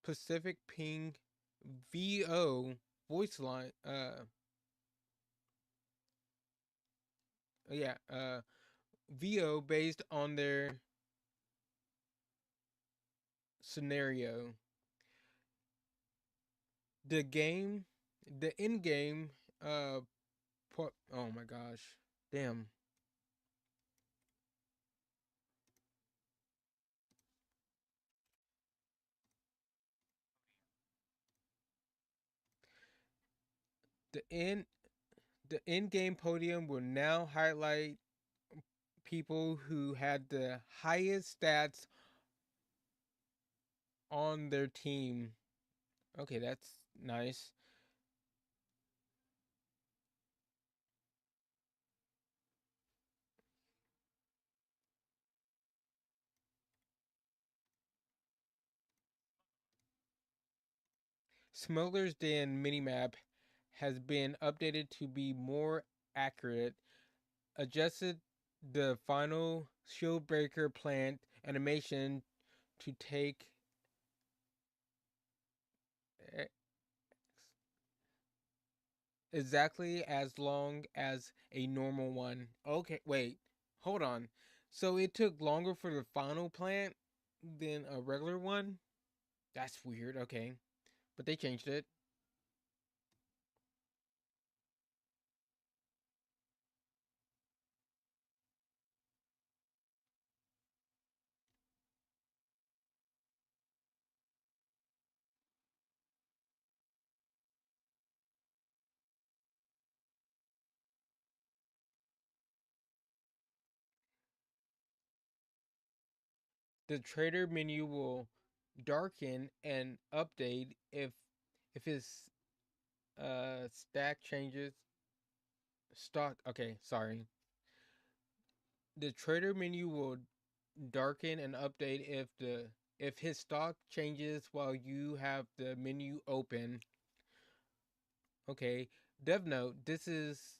Pacific ping VO voice line yeah VO based on their scenario. The game, the in game, uh, oh my gosh, damn. The in the in game podium will now highlight people who had the highest stats on their team. Okay, that's nice. Smuggler's Den minimap has been updated to be more accurate, adjusted the final shield breaker plant animation to take e- exactly as long as a normal one. Okay, wait, hold on. So it took longer for the final plant than a regular one? That's weird, okay. But they changed it. The trader menu will darken and update if his stack changes stock. Okay, sorry. the trader menu will darken and update if his stock changes while you have the menu open. Okay, dev note, this is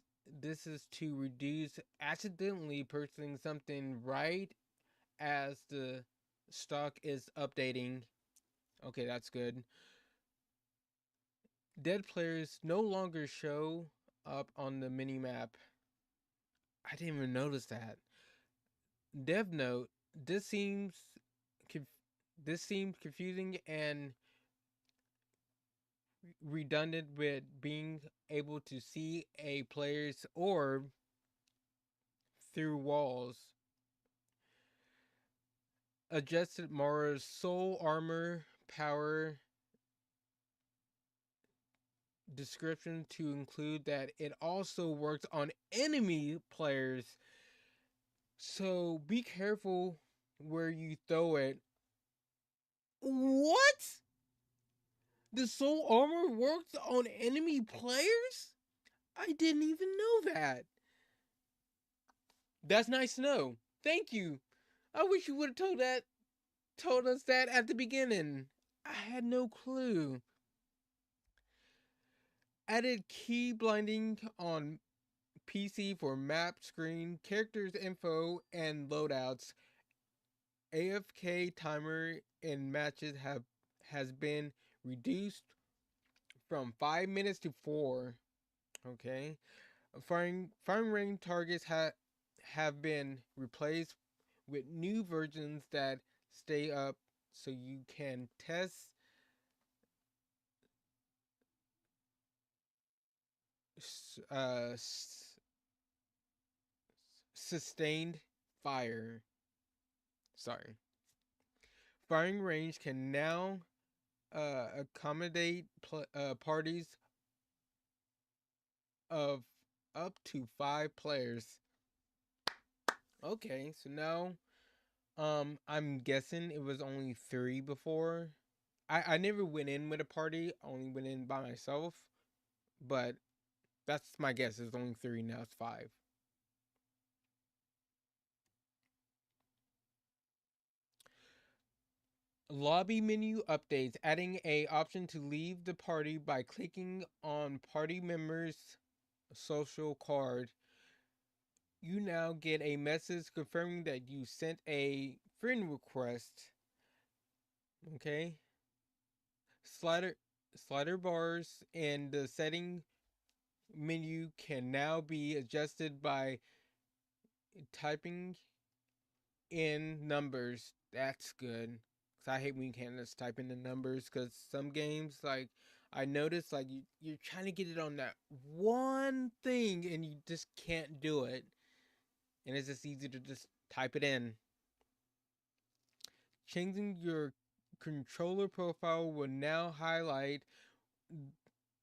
to reduce accidentally purchasing something right as the stock is updating. Okay, that's good. Dead players no longer show up on the mini map. I didn't even notice that. Dev note, this seems this seems confusing and redundant with being able to see a player's orb through walls. Adjusted Mara's soul armor power description to include that it also works on enemy players. So be careful where you throw it. What? The soul armor works on enemy players? I didn't even know that. That's nice to know. Thank you. I wish you would have told us that at the beginning. I had no clue. Added key blinding on PC for map screen, characters info, and loadouts. AFK timer in matches has been reduced from 5 minutes to 4. Okay, firing range targets have been replaced with new versions that stay up, so you can test uh, sustained fire. Sorry. Firing range can now accommodate parties of up to 5 players. Okay, so now I'm guessing it was only 3 before. I never went in with a party, I only went in by myself, but that's my guess. It's only 3, now it's 5. Lobby menu updates, adding a option to leave the party by clicking on party members' social card. You now get a message confirming that you sent a friend request. Okay. Slider slider bars in the setting menu can now be adjusted by typing in numbers. That's good. Cause I hate when you can't just type in the numbers. Cause some games, like I noticed, like you're trying to get it on that one thing and you just can't do it. And it's just easy to just type it in. Changing your controller profile will now highlight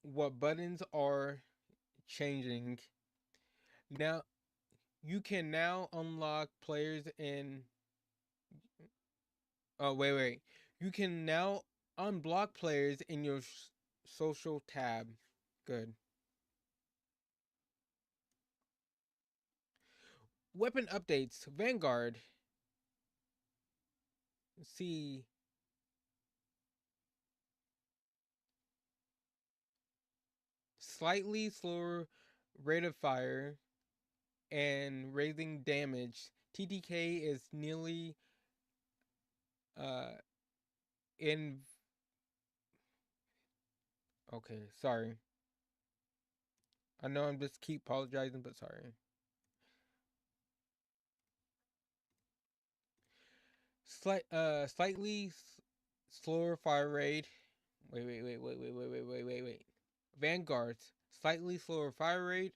what buttons are changing. Now you can now unlock players in. Oh wait. You can now unblock players in your social tab. Good. Weapon updates. Vanguard. Let's see. Slightly slower rate of fire and raising damage. TTK is nearly uh in. Okay, sorry. I know I'm just keep apologizing, but sorry. Slightly slower fire rate. Wait. Vanguard's slightly slower fire rate,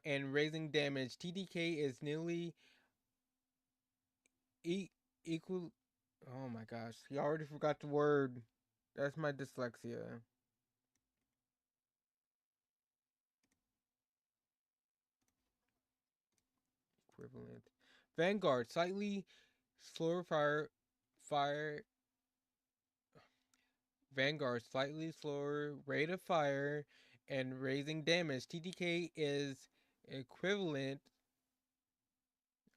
and raising damage. TDK is nearly equal. Oh my gosh, you already forgot the word. That's my dyslexia. Equivalent. Vanguard slightly slower fire. Vanguard slightly slower rate of fire and raising damage. TDK is equivalent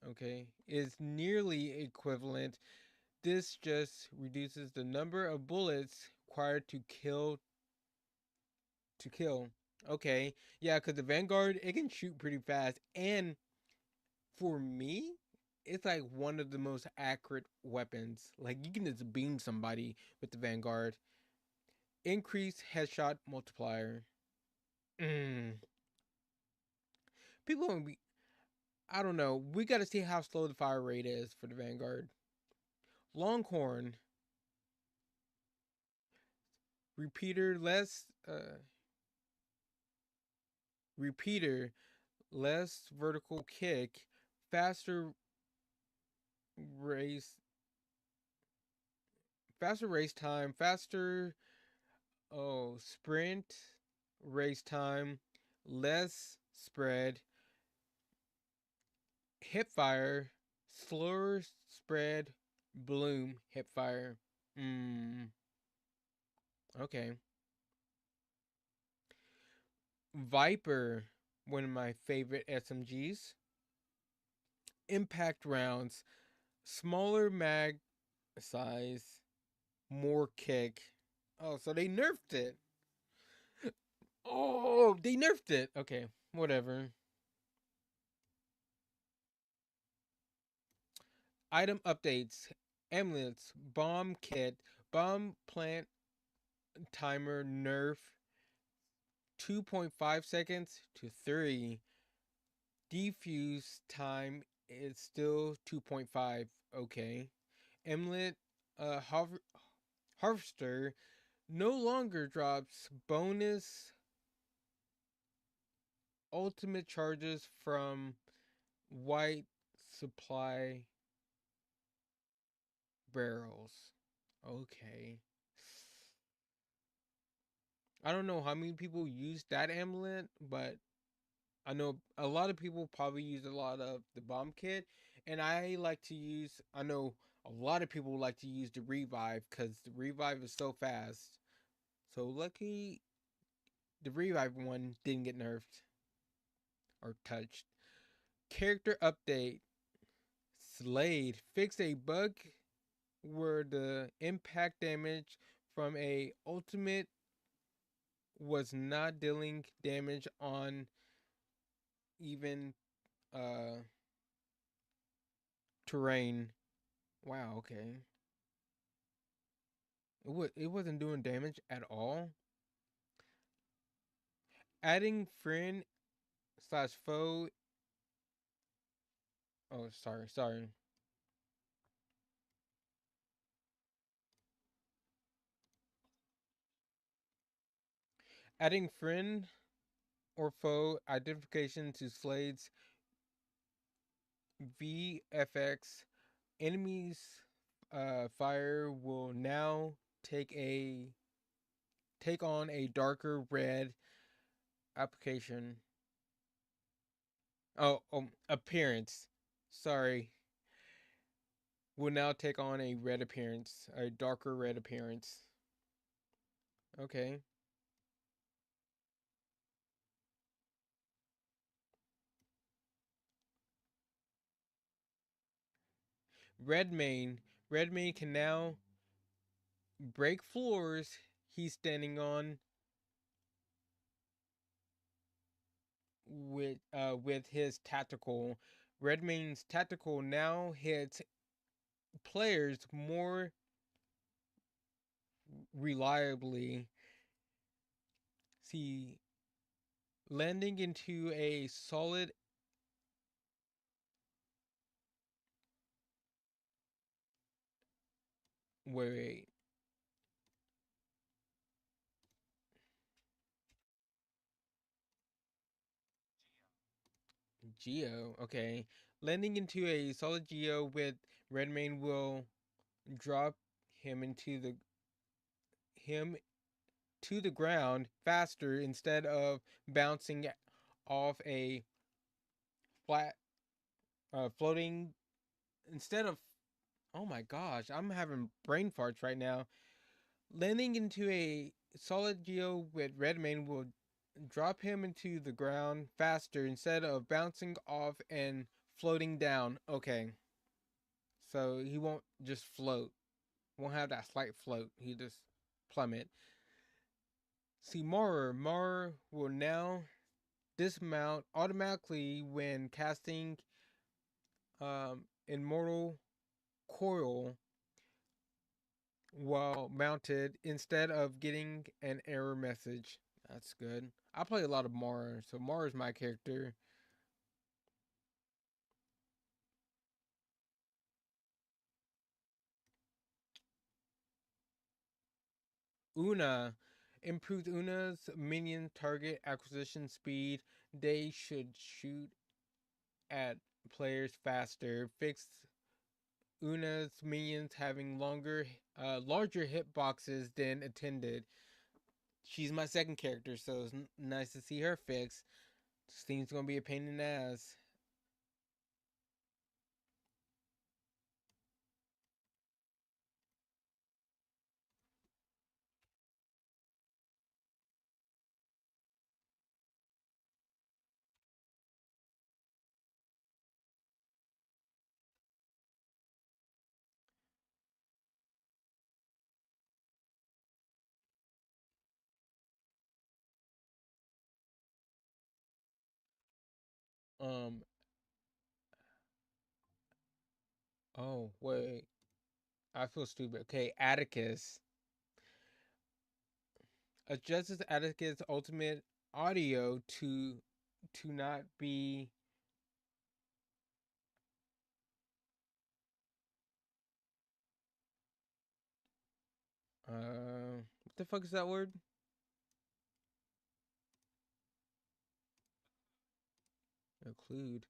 okay, is nearly equivalent. This just reduces the number of bullets required to kill. Okay, yeah, because the Vanguard, it can shoot pretty fast, and for me, it's like one of the most accurate weapons. Like you can just beam somebody with the Vanguard. Increase headshot multiplier. Mm. People don't be. I don't know. We got to see how slow the fire rate is for the Vanguard. Longhorn repeater less. Repeater less vertical kick, faster race, faster race time, faster sprint race time, less spread, hip fire, slower spread, bloom, hip fire. Mm, okay. Viper, one of my favorite SMGs. Impact rounds, smaller mag size, more kick. Oh, so they nerfed it. Oh, they nerfed it. Okay, whatever. Item updates. Amulets, bomb kit, bomb plant timer nerf 2.5 seconds to 3. Defuse time is still 2.5. Okay. Amulet harvester no longer drops bonus ultimate charges from white supply barrels. Okay. I don't know how many people use that amulet, but I know a lot of people probably use a lot of the bomb kit, and I like to use. I know a lot of people like to use the revive because the revive is so fast. So lucky the revive one didn't get nerfed or touched. Character update: Slade fixed a bug where the impact damage from a ultimate was not dealing damage on even uh terrain. Wow, okay. It wasn't doing damage at all. Adding friend slash foe. Oh, sorry. Adding friend or foe identification to Slade's VFX. Enemies fire will now take a take on a darker red application. Appearance. Sorry. Will now take on a red appearance, a darker red appearance. Okay. Redmayne. Redmayne can now break floors he's standing on with his tactical. Redmayne's tactical now hits players more reliably. See, landing into a solid. Wait. Geo. Okay. Landing into a solid Geo with Redmayne will drop him into the him to the ground faster instead of bouncing off a flat floating instead of. Oh my gosh, I'm having brain farts right now. Landing into a solid geo with Redmayne will drop him into the ground faster instead of bouncing off and floating down. Okay. So he won't just float. Won't have that slight float. He just plummet. See, Maurer will now dismount automatically when casting Immortal Coil while mounted instead of getting an error message. That's good. I play a lot of Maurer, so Maurer is my character. Una improved Una's minion target acquisition speed. They should shoot at players faster. Fixed Una's minions having larger hitboxes than intended. She's my second character, so it's nice to see her fixed. This thing's gonna be a pain in the ass. Um. Oh wait, I feel stupid. Okay, Atticus adjusts Atticus' ultimate audio to not be what the fuck is that word? Occlude.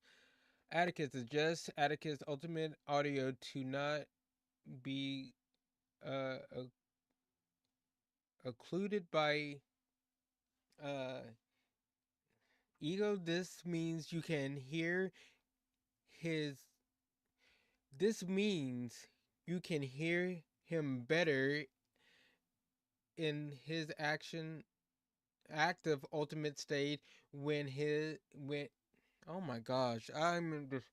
Atticus adjusts Atticus' ultimate audio to not be uh occluded by uh ego. This means you can hear his this means you can hear him better in his active ultimate state when oh my gosh, I'm just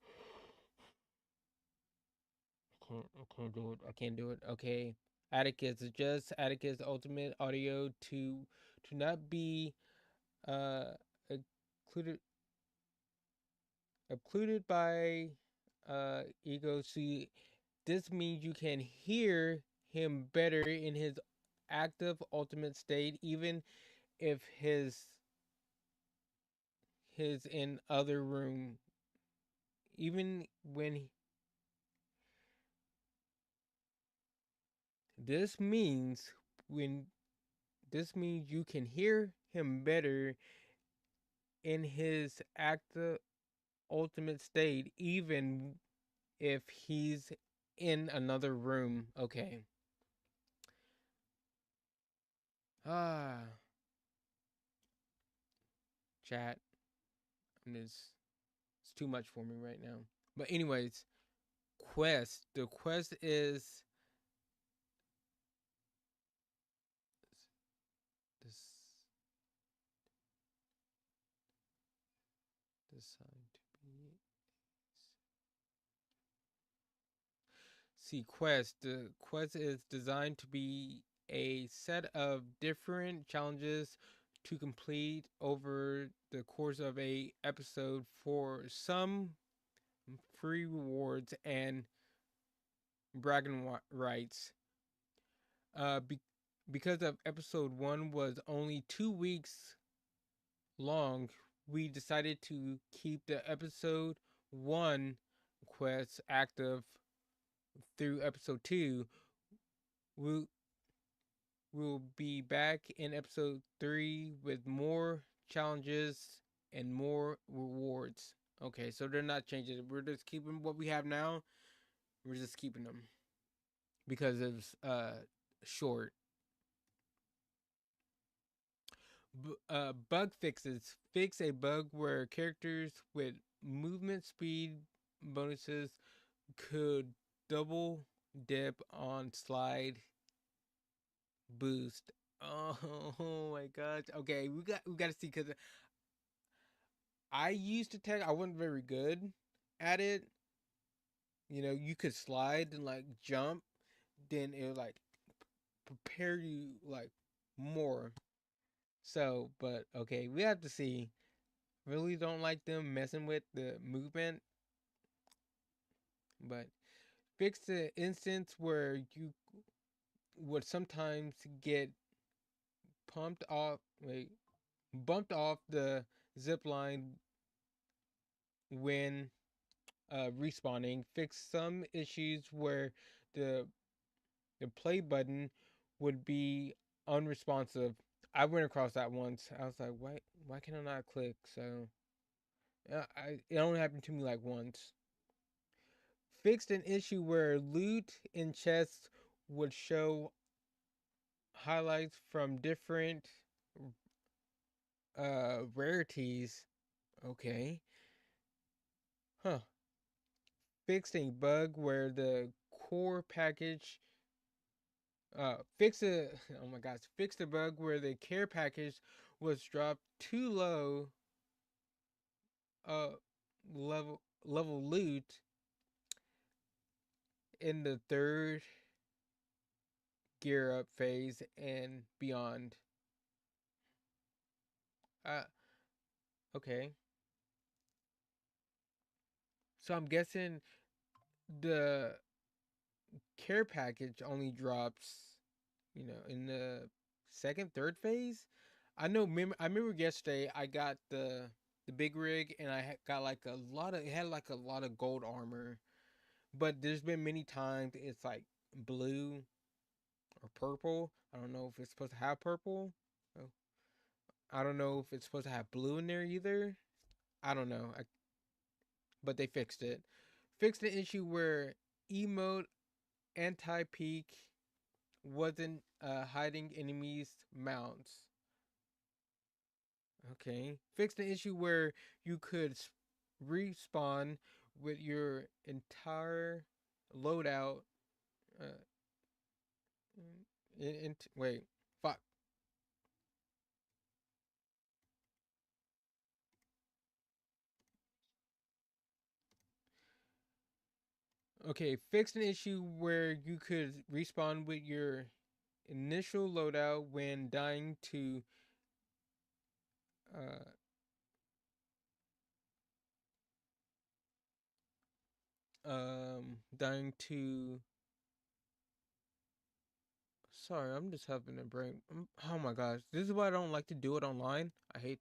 I can't do it. I can't do it. Okay. Atticus adjusts Atticus ultimate audio to not be uh occluded occluded by ego. See, this means you can hear him better in his active ultimate state, even if his in other room, even when this means when this means you can hear him better in his active ultimate state, even if he's in another room. Okay. Ah, chat. It's too much for me right now. But anyways, quest. The quest is this designed to be. See, quest. The quest is designed to be a set of different challenges to complete over the course of a episode for some free rewards and bragging rights. Uh, be- because of episode one was only 2 weeks long, we decided to keep the episode one quests active through episode two. We'll, we'll be back in episode three with more challenges and more rewards. Okay, so they're not changing it. We're just keeping what we have now. We're just keeping them because it's short. Bug fixes fix a bug where characters with movement speed bonuses could double dip on slide boost. Oh my gosh. Okay, we got to see because I used to tag. I wasn't very good at it, you could slide and like jump, then it would like prepare you like more. So, but okay, we have to see. Really don't like them messing with the movement, but fix the instance where you would sometimes get pumped off, wait, bumped off the zip line when respawning. Fix some issues where the the play button would be unresponsive. I went across that once. I was like, why can I not click? So it only happened to me like once. Fixed an issue where loot in chests would show highlights from different rarities. Okay. Huh. Fixed a bug where the core package fix a oh my gosh, fix the bug where the care package was dropped too low uh level loot in the third gear up phase and beyond. Uh okay. So I'm guessing the care package only drops, in the second, third phase. I remember yesterday I got the big rig and got like a lot of it had like a lot of gold armor, but there's been many times it's like blue or purple. I don't know if it's supposed to have purple. Oh, I don't know if it's supposed to have blue in there either. I don't know. But they fixed it. Fixed the issue where emote anti peek wasn't hiding enemies' mounts. Okay. Fixed the issue where you could respawn with your entire loadout. Uh, wait, fuck. Okay, fixed an issue where you could respawn with your initial loadout when dying to uh dying to sorry, I'm just having a brain. Oh my gosh, this is why I don't like to do it online. I hate.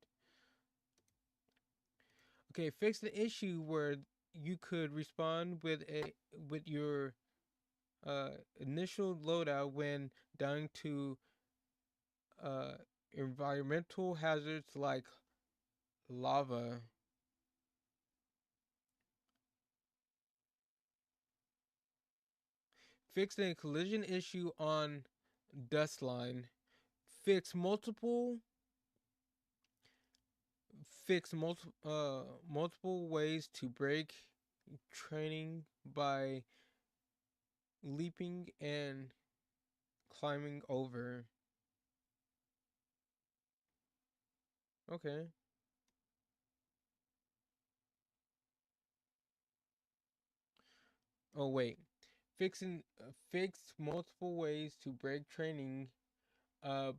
Okay, fix the issue where you could respond with your initial loadout when dying to uh environmental hazards like lava. Fix a collision issue on Dustline. Fix multiple multiple ways to break training by leaping and climbing over. Okay. Oh wait. Fix multiple ways to break training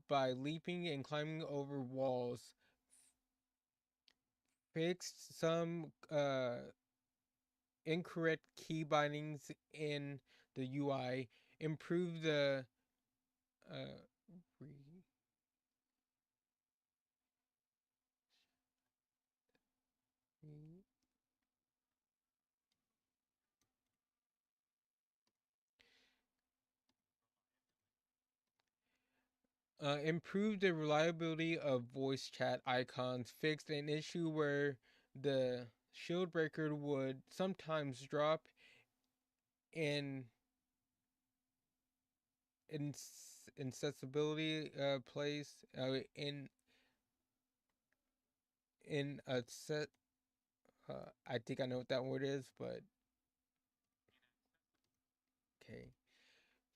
by leaping and climbing over walls. Fix some incorrect key bindings in the UI. Improve the uh, improve the reliability of voice chat icons. Fixed an issue where the shield breaker would sometimes drop in insensibility place in a set. I think I know what that word is, but okay.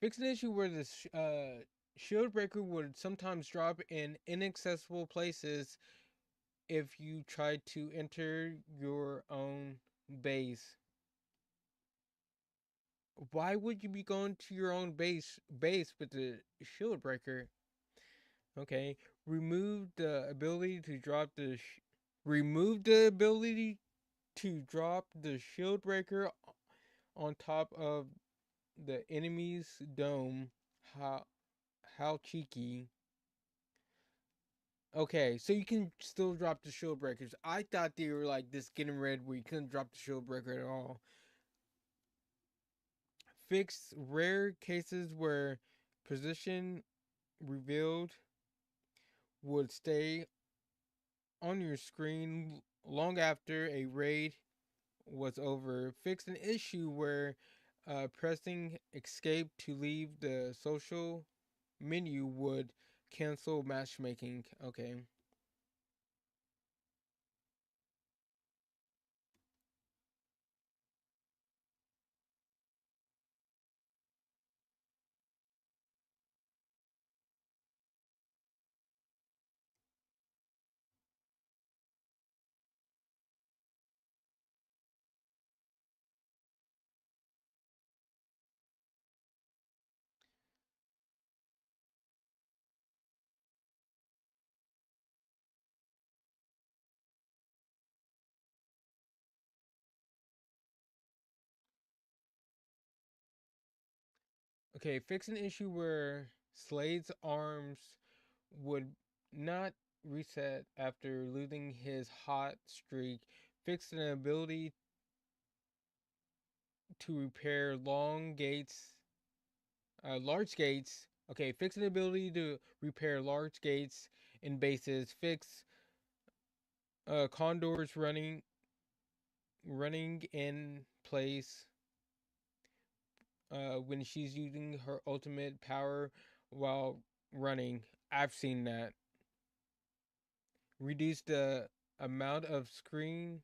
Fix an issue where the shield breaker would sometimes drop in inaccessible places if you tried to enter your own. base. Why would you be going to your own base with the shield breaker? Okay, remove the ability to drop the remove the ability to drop the shield breaker on top of the enemy's dome. How how cheeky. Okay, so you can still drop the shield breakers. I thought they were like this getting red where you couldn't drop the shield breaker at all. Fix rare cases where position revealed would stay on your screen long after a raid was over. Fix an issue where pressing escape to leave the social menu would cancel matchmaking. Okay. Okay, fix an issue where Slade's arms would not reset after losing his hot streak. Fix an ability to repair large gates. Okay, fix an ability to repair large gates in bases. Fix Condor's running in place when she's using her ultimate power while running. I've seen that. Reduce the amount of screen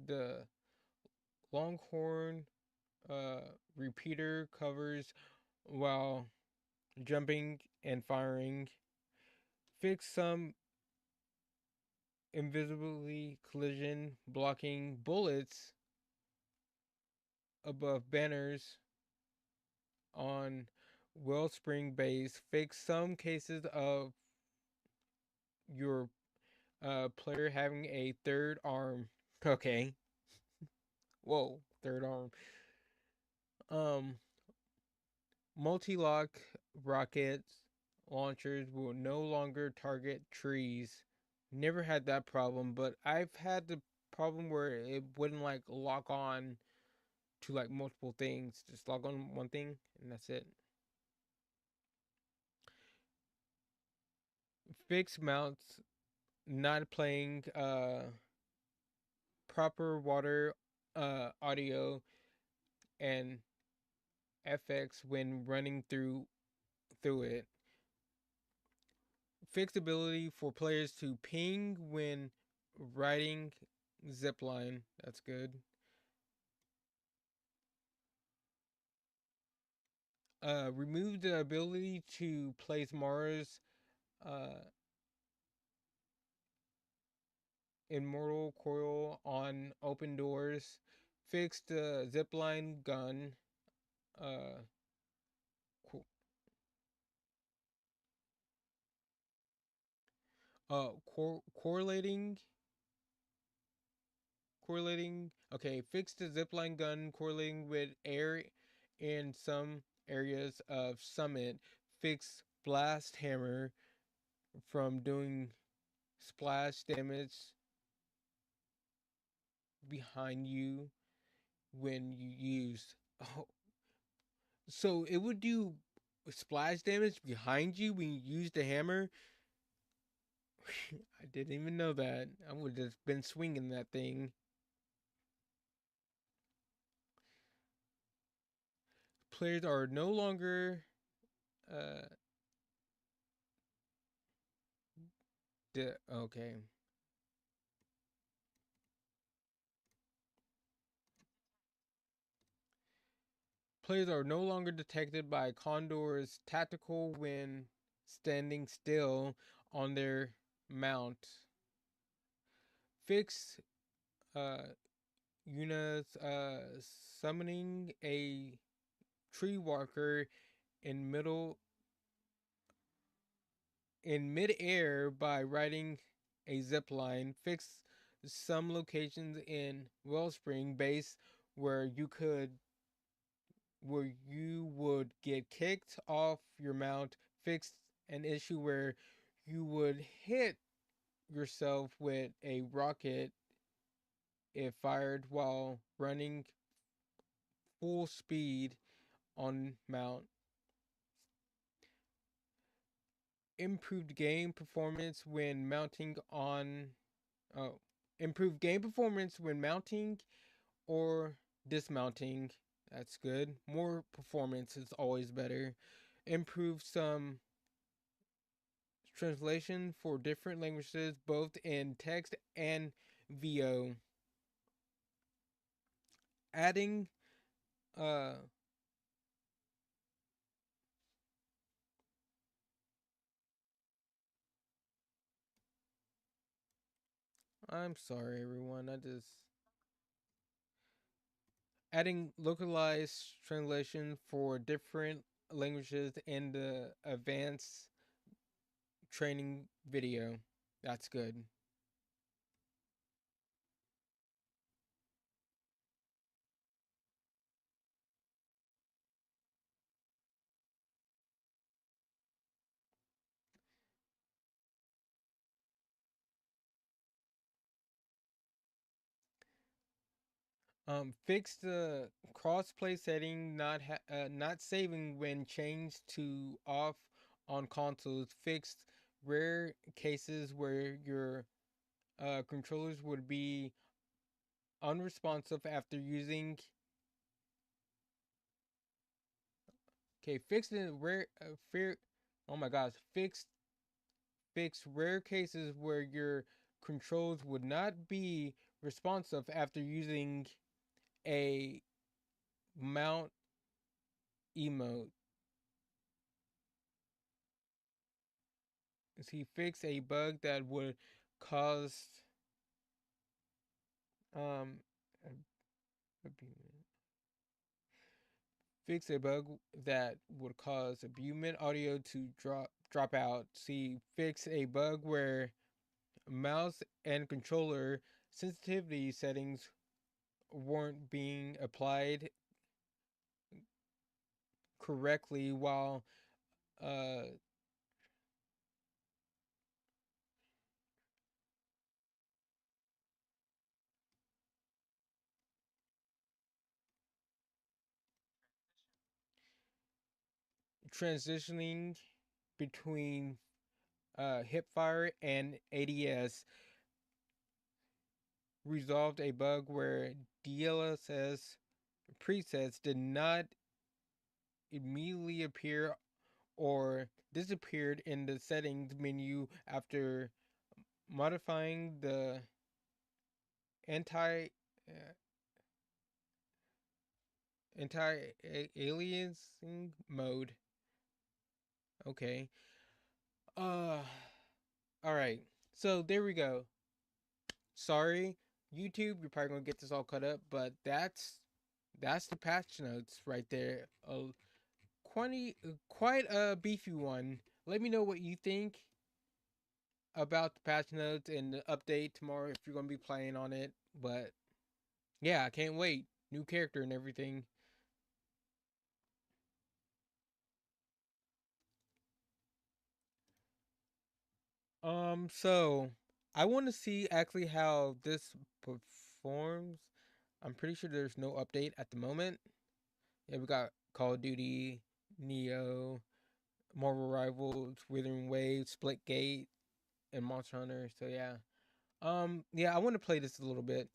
the Longhorn uh, repeater covers while jumping and firing. Fix some invisibly collision blocking bullets above banners on Wellspring Base. Fix some cases of your player having a third arm. Okay. Whoa, third arm. Um, multi-lock rockets launchers will no longer target trees. Never had that problem, but I've had the problem where it wouldn't like lock on to like multiple things. Just log on one thing and that's it. Fix mounts not playing proper water audio and FX when running through it. Fixed ability for players to ping when riding zipline. That's good. Remove the ability to place Mars uh, Immortal Coil on open doors. Fix the zipline gun. Uh, co- correlating. Correlating. Okay, fix the zipline gun correlating with air in some areas of Summit. Fix blast hammer from doing splash damage behind you when you use. Oh, so it would do splash damage behind you when you use the hammer. I didn't even know that. I would have been swinging that thing. Players are no longer. Uh, okay. Players are no longer detected by Condor's tactical when standing still on their mount. Fix Yuna's summoning a tree walker in middle in midair by riding a zip line. Fix some locations in Wellspring Base where you would get kicked off your mount. Fix an issue where you would hit yourself with a rocket if fired while running full speed on mount. Improved game performance when mounting on oh improved game performance when mounting or dismounting. That's good. More performance is always better. Improve some translation for different languages both in text and VO. Adding uh I'm sorry everyone. I just adding localized translation for different languages in the advanced training video. That's good. Fix the crossplay setting not saving when changed to off on consoles. Fixed rare cases where your controllers would be unresponsive after using. Okay, fixed the rare fear. Oh my gosh, fix rare cases where your controls would not be responsive after using a mount emote. He fixed a bug that would cause um fix a bug that would cause Abument audio to drop out. See, fix a bug where mouse and controller sensitivity settings weren't being applied correctly while uh transitioning between hipfire and ADS. Resolved a bug where DLSS presets did not immediately appear or disappeared in the settings menu after modifying the anti uh, anti aliasing mode. Okay. Uh all right. So there we go. Sorry, YouTube, you're probably gonna get this all cut up, but that's the patch notes right there. Quite a beefy one. Let me know what you think about the patch notes and the update tomorrow if you're gonna be playing on it. But yeah, I can't wait. New character and everything. So I want to see actually how this performs. I'm pretty sure there's no update at the moment. Yeah, we got Call of Duty, Neo, Marvel Rivals, Withering Wave, Splitgate, and Monster Hunter. So yeah. Yeah, I want to play this a little bit.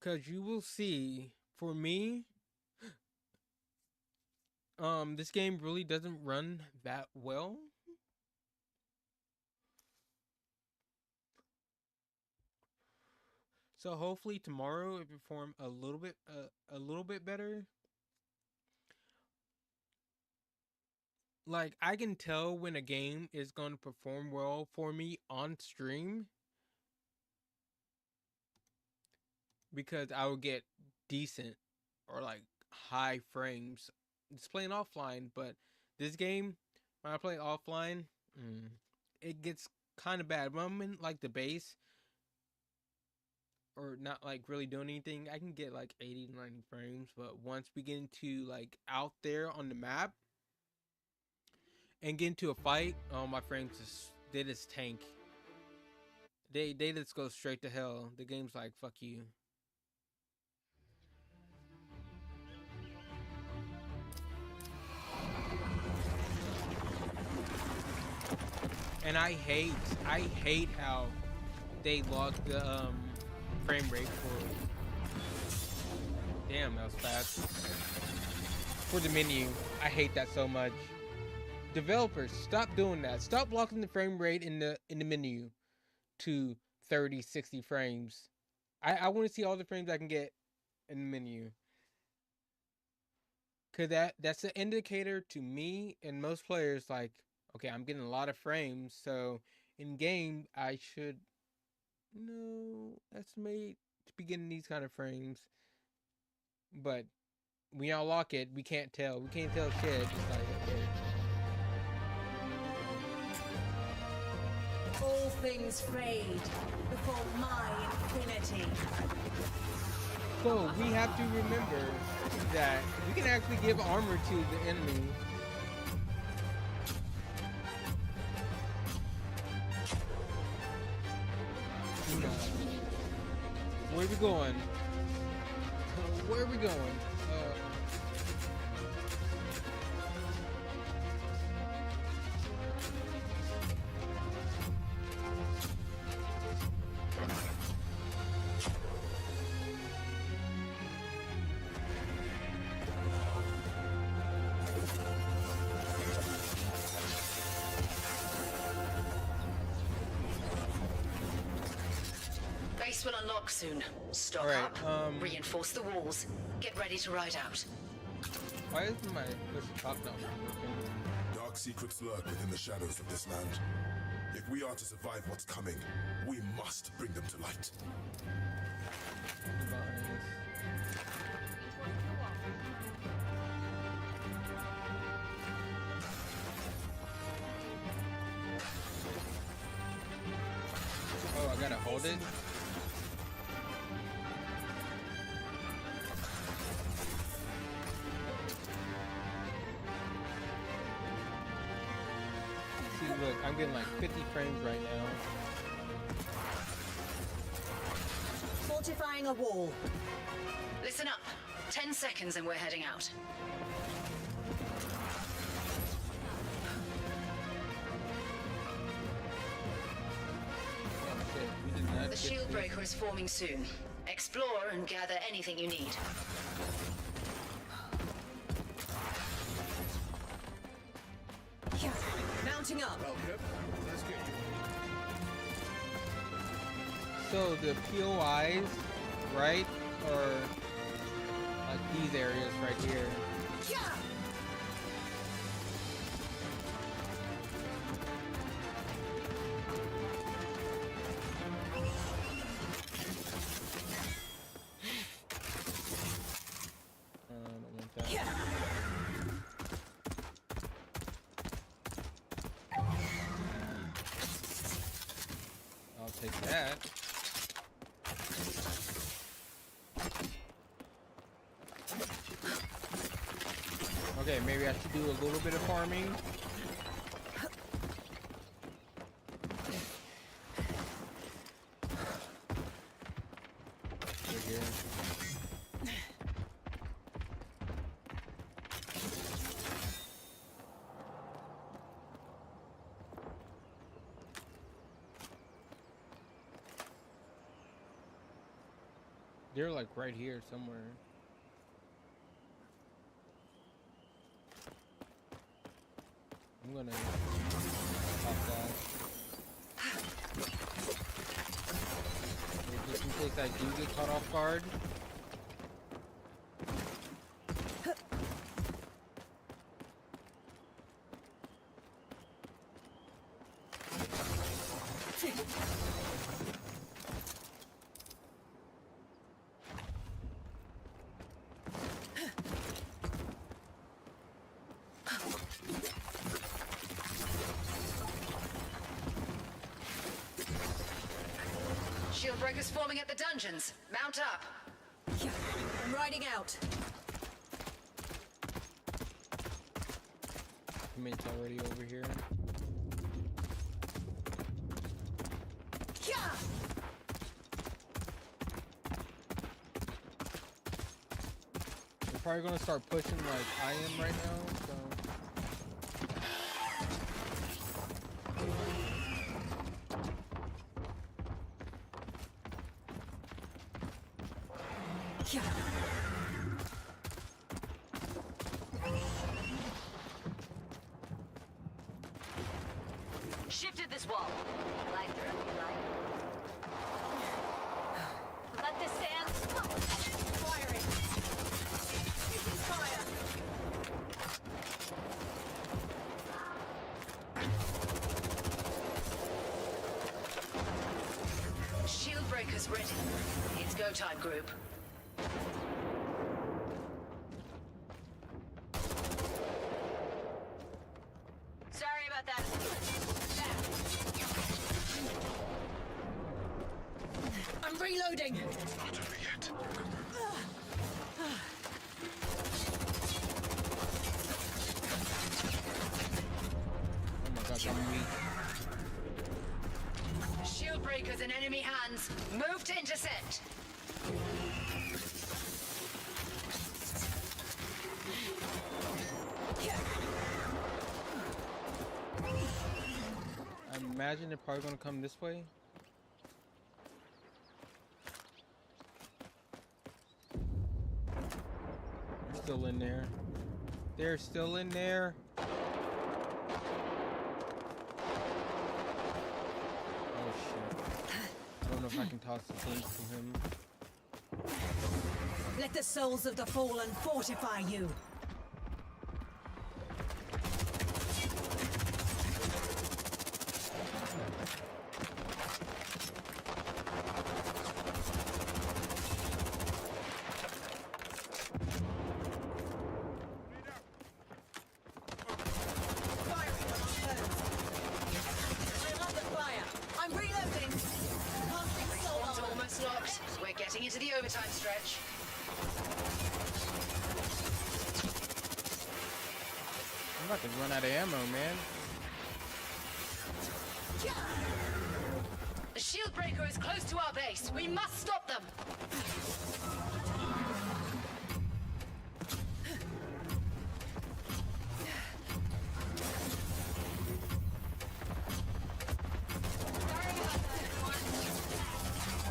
Cause you will see, for me, this game really doesn't run that well. So hopefully tomorrow it perform a little bit better. Like, I can tell when a game is going to perform well for me on stream because I will get decent or like high frames just playing offline. But this game, when I play offline, it gets kind of bad. When I'm in like the base or not like really doing anything, I can get like 80 to 90 frames. But once we get into like out there on the map and get into a fight, oh, my frames just tank. They just go straight to hell. The game's like, fuck you. And I hate how they log the frame rate for. Damn, that was fast. For the menu, I hate that so much. Developers, stop doing that. Stop locking the frame rate in the menu to 30, 60 frames. I want to see all the frames I can get in the menu. Cause that's an indicator to me and most players like, okay, I'm getting a lot of frames, so in game I should estimate to be getting these kind of frames. But when y'all lock it, we can't tell. We can't tell shit. It's like, okay. All things fade before my infinity. So we have to remember that we can actually give armor to the enemy. Where are we going? Where are we going? Base will unlock soon. Stock up, reinforce the walls, get ready to ride out. Why isn't my talk now working? Dark secrets lurk within the shadows of this land. If we are to survive what's coming, we must bring them to light. Oh, I gotta hold it? See, look, I'm getting like 50 frames right now. Fortifying a wall. Listen up. 10 seconds and we're heading out. The shield breaker is forming soon. Explore and gather anything you need. Mounting up. So the POIs, right, are like these areas right here. I'll take that. Okay, maybe I should do a little bit of farming. Right here. They're like right here somewhere. I'm gonna pop that. Just in case I do get caught off guard. Shieldbreakers forming at the dungeons. Mount up. I'm riding out. Teammates already over here. They're probably gonna start pushing like I am right now, so. Shifted this wall. Light through, light. Let this stand. Firing. Taking fire. Shieldbreakers ready. It's go time, group. Sorry about that. I'm reloading. Not over yet. Oh my gosh, I'm weak. Shieldbreakers in enemy hands. Move to intercept. I imagine they're probably gonna come this way. They're still in there. They're still in there. Oh shit. I don't know if I can toss the things to him. Let the souls of the fallen fortify you. I'm under fire. I'm reloading. Passing soul One's armor. almost locked. We're getting into the overtime stretch. I'm about to run out of ammo, man. The Shieldbreaker is close to our base. We must stop them.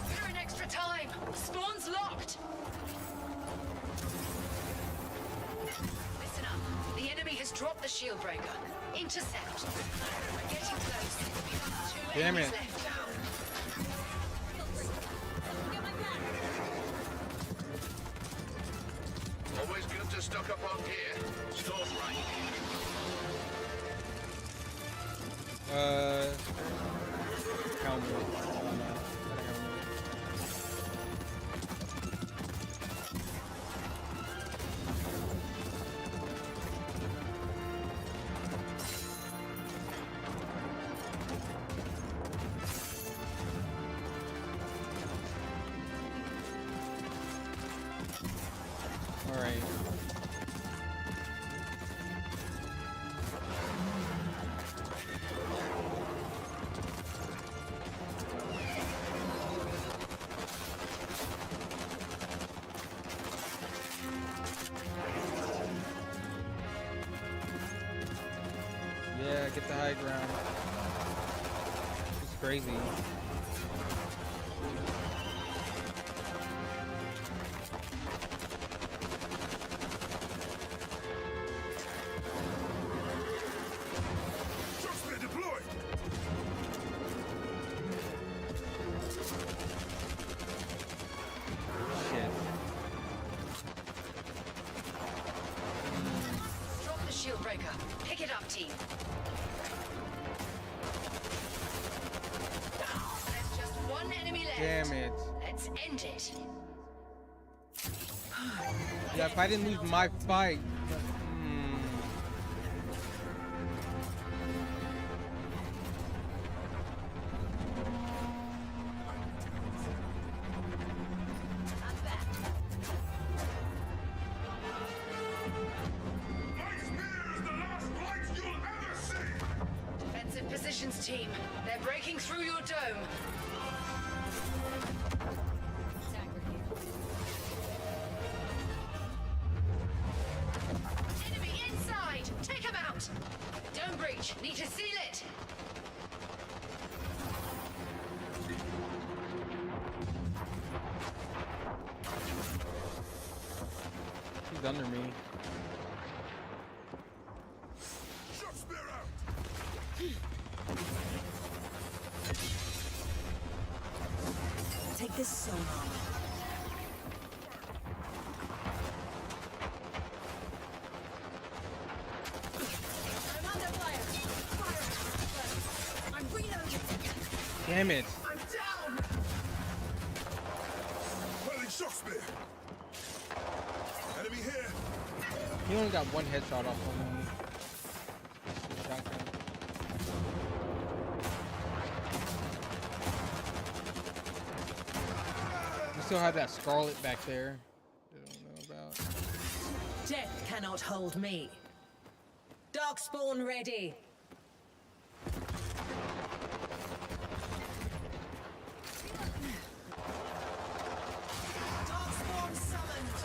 We're in extra time. Spawn's locked. Listen up. The enemy has dropped the Shieldbreaker. Intercept. We're getting close. We have 2 Damn enemies it. left. Always good to stock up on gear. Stores right. Helmet. All right. Yeah, get the high ground. It's crazy. Trust me, deploy! Shit. Drop the Shieldbreaker. Pick it up, team. There's just one enemy left. Damn it. Let's end it. Yeah, if I didn't lose my fight. positions, team. They're breaking through your dome. Enemy inside! Take him out! Dome breach. Need to seal it. He's under me. Shock spear out! Take this sonar. I'm under fire. Fire. I'm reloading. Damn it. I'm down. Hurling shock spear! Enemy here! He only got one headshot off on me. Shotgun. We still have that Scarlet back there. I don't know about. Death cannot hold me. Darkspawn ready. Darkspawn summoned.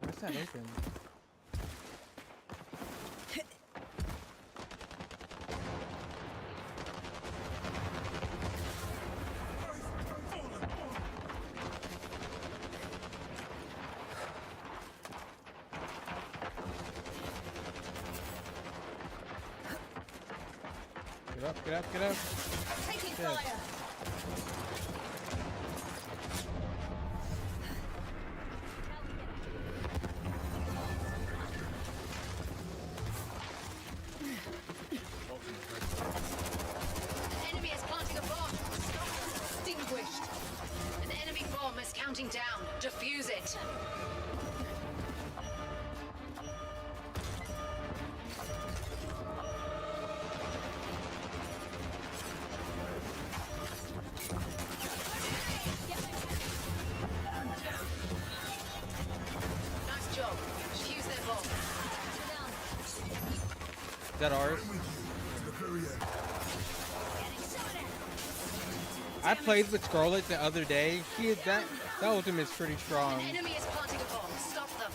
Where's that open? Get up, get up, get up. Taking Yes. fire. An enemy is planting a bomb. Stop them. Extinguished. An enemy bomb is counting down. Defuse it. Nice job. Defuse their bomb. Is that ours? To the very end. I played with Scarlet the other day. She had that ultimate's pretty strong. An enemy is planting a bomb. Stop them.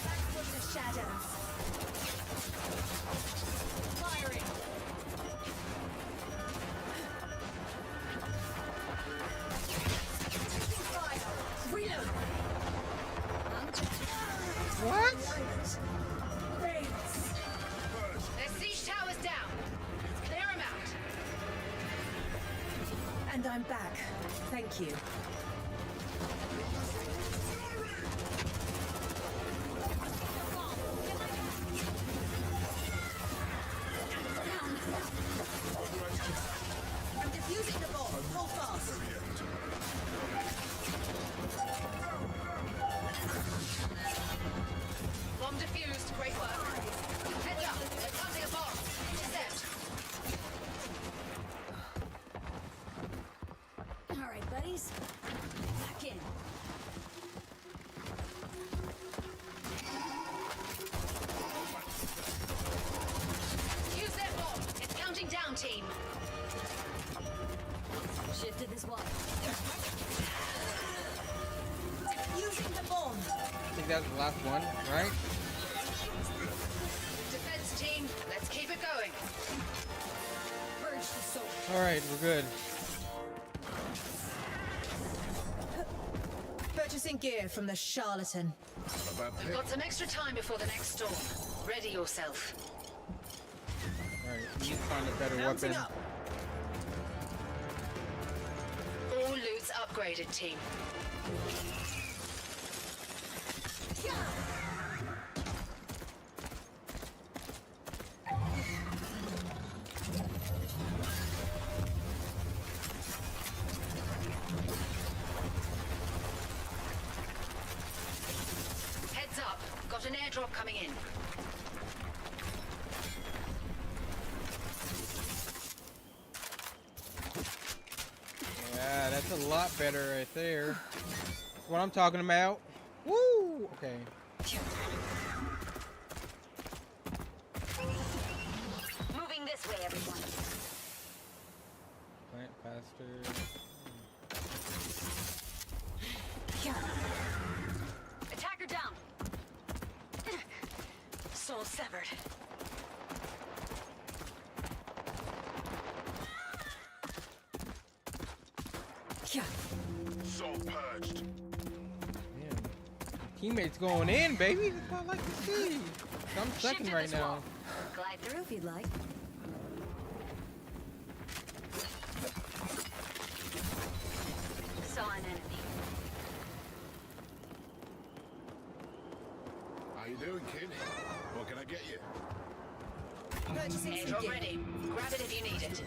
Back from the shadows. Firing. Taking fire. Reload. What? Rains. Their siege tower's down. Clear them out. And I'm back. Thank you. I'm defusing the bomb. Hold fast. Bomb defused. Great work. Heads up. They're planting a bomb. Intercept. All right, buddies. Back in. Use their bomb. It's counting down, team. Shifted this one. Using the bomb. I think that was the last one, right? Defense team, let's keep it going. Purge the soul. Alright, we're good. Purchasing gear from the charlatan. We've got some extra time before the next storm. Ready yourself. Alright, we need to find a better Mounting weapon. up. All loot's upgraded, team. Heads up. Got an airdrop coming in. lot better right there. That's what I'm talking about. Woo! Okay. Moving this way, everyone. Plant faster. Attacker down. Soul severed. Soul purged. Man. Teammates going in, baby. That's what I like to see. I'm second Shifted right this now. wall. Glide through if you'd like. Saw an enemy. How you doing, kid? What can I get you? Purchasing some Airdrop gear. ready. Grab it if you need it.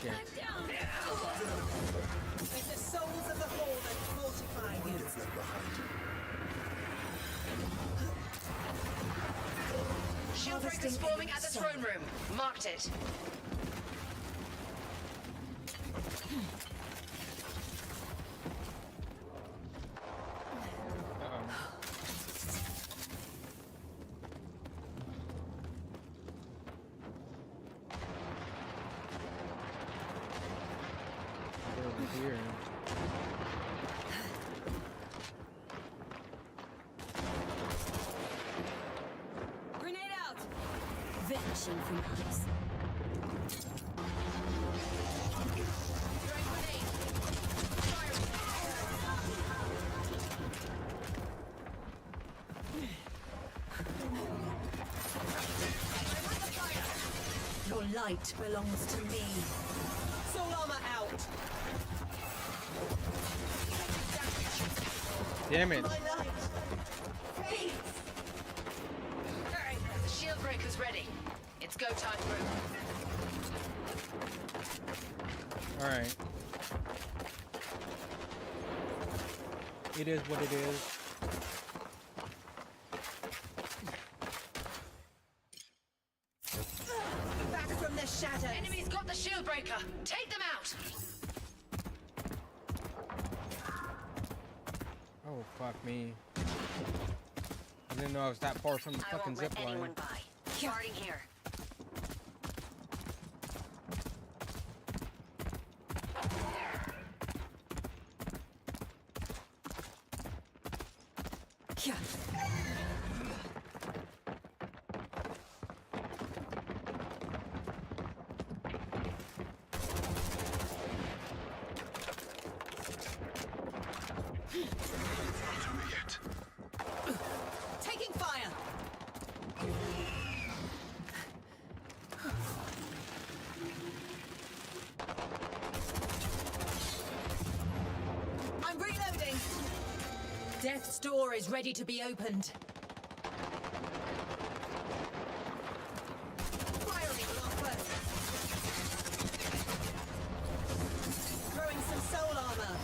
Yeah. With the souls of the hall that fortify you. Gets left behind. Shield breakers forming at the throne room. Marked it. Uh-oh. They're over here. Grenade out. Vanishing from eyes. Throwing grenade. Your light belongs to me. Soul armor out. Damn it. My light. Please. The shield breaker's ready. It's go time, group. Alright. It is what it is. Back from the shadows. Enemy's got the shield breaker. Take them out. Oh, fuck me. I didn't know I was that far from the I fucking won't let zip line. anyone by. Starting here. Taking fire. I'm reloading. Death's door is ready to be opened. Firing blockburst. Throwing some soul armor.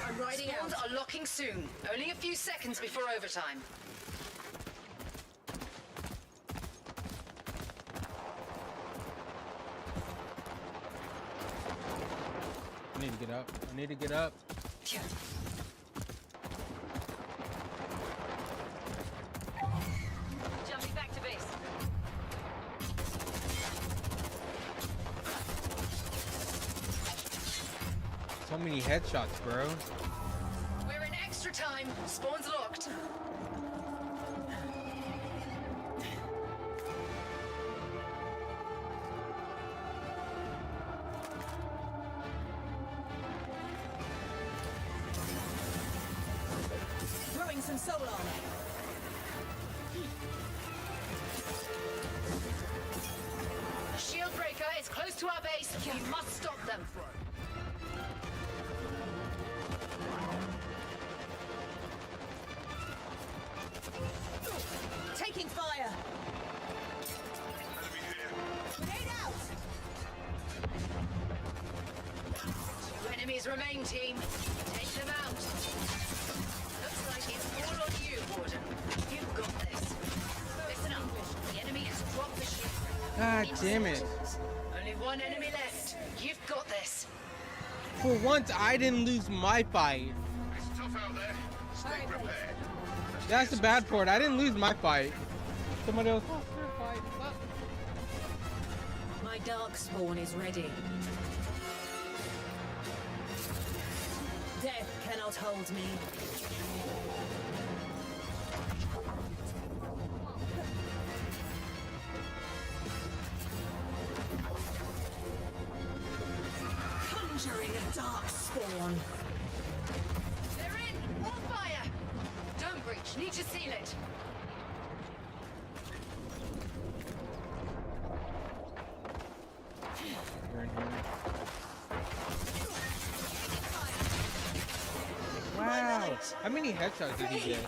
I'm riding out. Spawns are locking soon. Only a few seconds before overtime. I need to get up. I need to get up. Jumping back to base. So many headshots, bro. We're in extra time. Spawns locked. Throwing some soul armor. Shield breaker is close to our base. We must stop them. Taking fire. Grenade out. enemies remain, team. Take them out. Looks like it's all on you, Warden. You've got this. Listen up. The enemy has dropped the ship. God damn it. Only one enemy left. You've got this. For once, I didn't lose my fight. It's tough out there. Stay prepared. That's the bad part. I didn't lose my fight. Somebody else lost their fight. Fuck. My darkspawn is ready. Death cannot hold me. Conjuring a darkspawn. They're in. On fire. Don't breach. Need to seal it. We're in here. Wow. How many headshots did he get?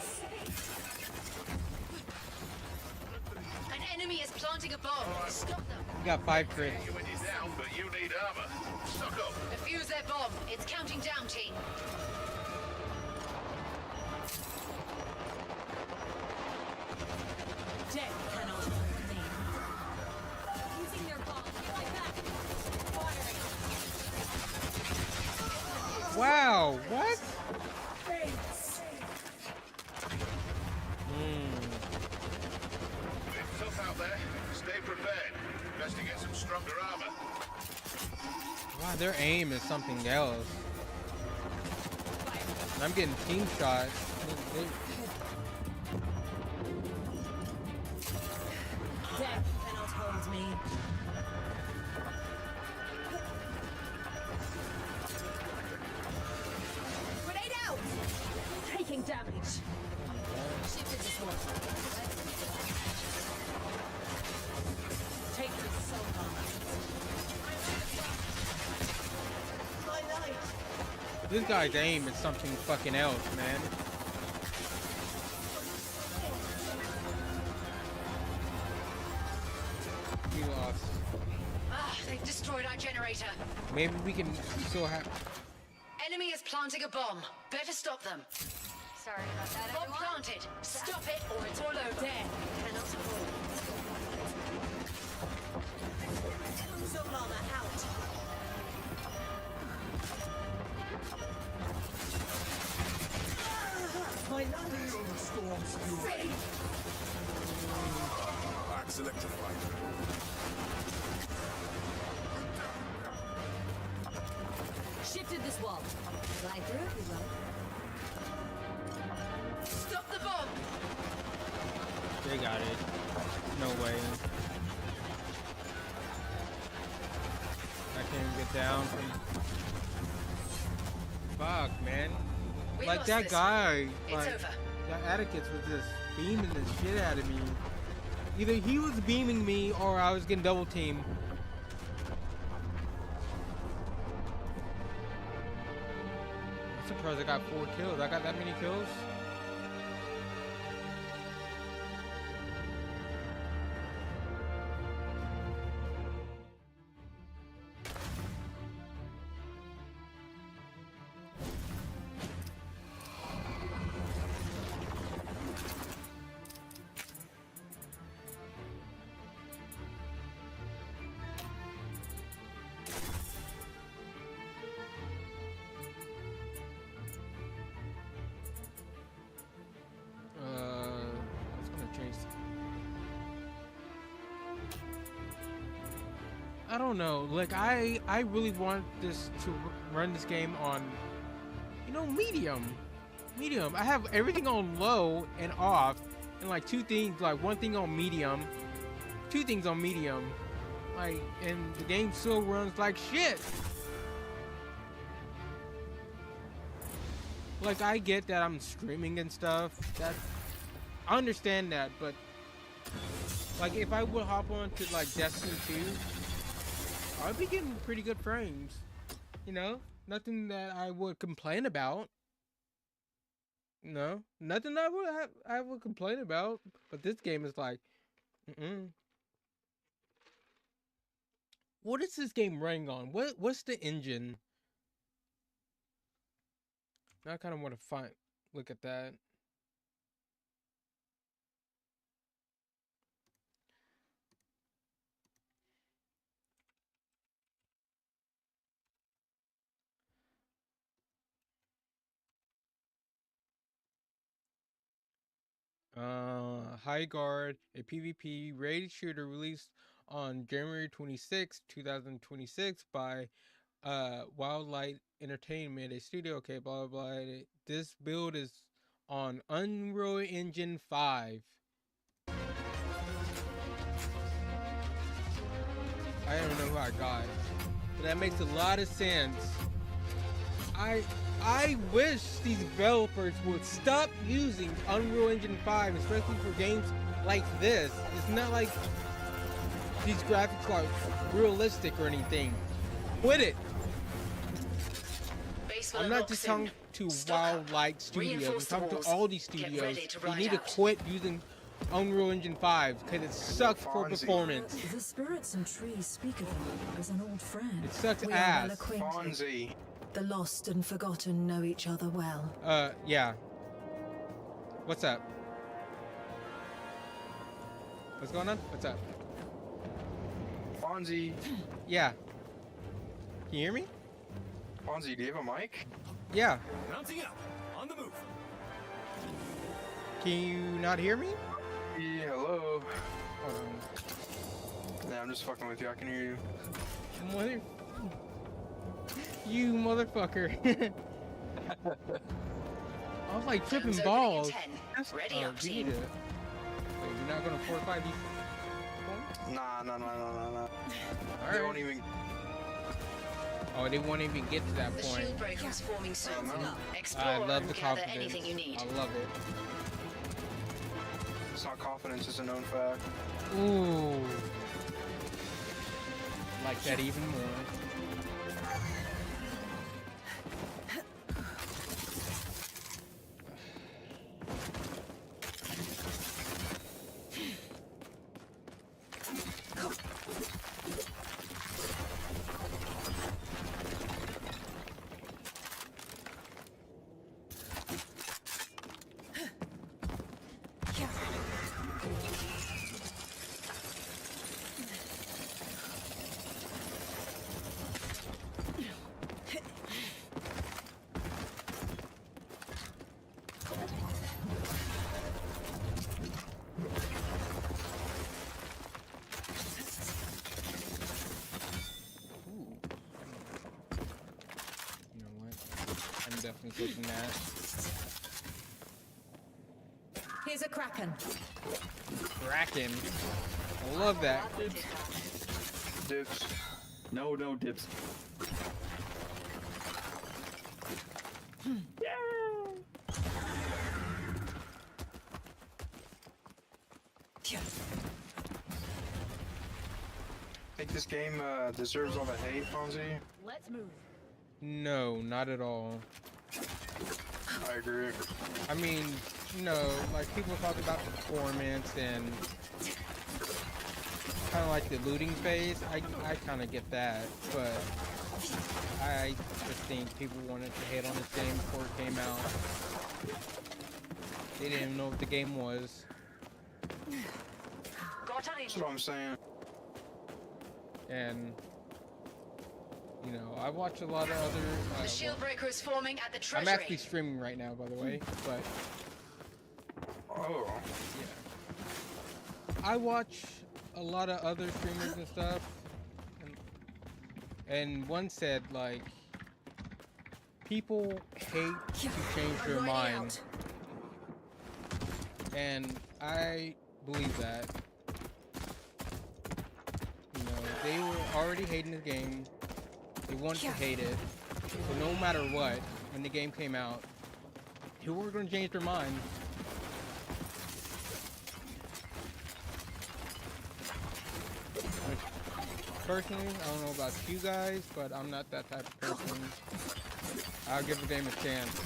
An enemy is planting a bomb. Stop them. He got 5 crits. You when you're down, but you need armor. Stock up. Defuse their bomb. It's counting down, team. Death cannot hold me. Using their bomb. Get my back. Firing. Wow. What? It's tough out there. Stay prepared. Best to get some stronger armor. Wow, their aim is something else. I'm getting team shots. Death cannot hold me. Grenade out! Taking damage. Shifted this one. Take this so far. My light. This guy's aim is something fucking else, man. We lost. Ah, they've destroyed our generator. Maybe we can still have. Enemy is planting a bomb. Better stop them. Sorry about that, Bomb everyone. planted. Stop it or it's all over. Death cannot hold. Soul armor out. My light. Axe electrified. Shifted this wall. Slide through if you like. Stop the bomb. They got it. No way. I can't even get down from. Fuck, man. We Like lost that this. guy. It's Like over. that Atticus was just beaming the shit out of me. Either he was beaming me or I was getting double teamed. I'm surprised I got 4 kills. I got that many kills? That's gonna change. I don't know. Like I really want this to run this game on, medium. Medium. I have everything on low and off, and like 2 things, like 1 thing on medium, 2 things on medium, like, and the game still runs like shit. Like I get that I'm streaming and stuff. That I understand that, but like if I would hop on to like Destiny 2, I'd be getting pretty good frames. Nothing that I would complain about. No, nothing I would complain about. But this game is like, What is this game running on? What's the engine? Now I kind of want to look at that. High Guard, a PvP raid shooter released on January 26, 2026 by Wildlight Entertainment, a studio. Okay, blah blah blah. This build is on Unreal Engine 5. I don't know who I got, but that makes a lot of sense. I wish these developers would stop using Unreal Engine 5, especially for games like this. It's not like these graphics are realistic or anything. Quit it. I'm not just talking to Wildlight Studios. I'm talking to all these studios. They need to quit using Unreal Engine 5 because it sucks for performance. The spirits and trees speak of you as an old friend. It sucks We are ass. well acquainted. Fonzie. The lost and forgotten know each other well. Yeah. What's up? What's going on? What's up? Fonzie. Yeah. Can you hear me? Fonzie, do you have a mic? Yeah. Mounting up. On the move. Can you not hear me? Yeah, hello. Hold on. Nah, I'm just fucking with you. I can hear you. You motherfucker. I was like tripping Guns balls. opening in 10. Ready up, Vegeta. team. Wait, you're not gonna fortify these points? Nah. All They right. won't even. Oh, they won't even get to that The point. shield breaker is forming soon. Explore I love and the gather confidence. anything you need. I love it. It's not confidence, it's a known fact. Ooh. Like that even more. You know what? I'm definitely taking that. Here's a Kraken. Kraken. I love that. Dips. No dips. Think this game deserves all the hate, Fonzie? Let's move. No, not at all. I agree. I mean, you know, like people talk about performance and kind of like the looting phase. I kind of get that, but I just think people wanted to hate on this game before it came out. They didn't even know what the game was. That's what I'm saying. And you know, I watch a lot of other. The shield breaker is forming at the I'm treasury. actually streaming right now, by the way, but Oh. yeah, I watch a lot of other streamers and stuff, and one said like, people hate to change their mind, and I believe that. You know, they were already hating the game. They wanted to hate it. So no matter what, when the game came out, people were going to change their mind. Which, personally, I don't know about you guys, but I'm not that type of person. I'll give the game a chance.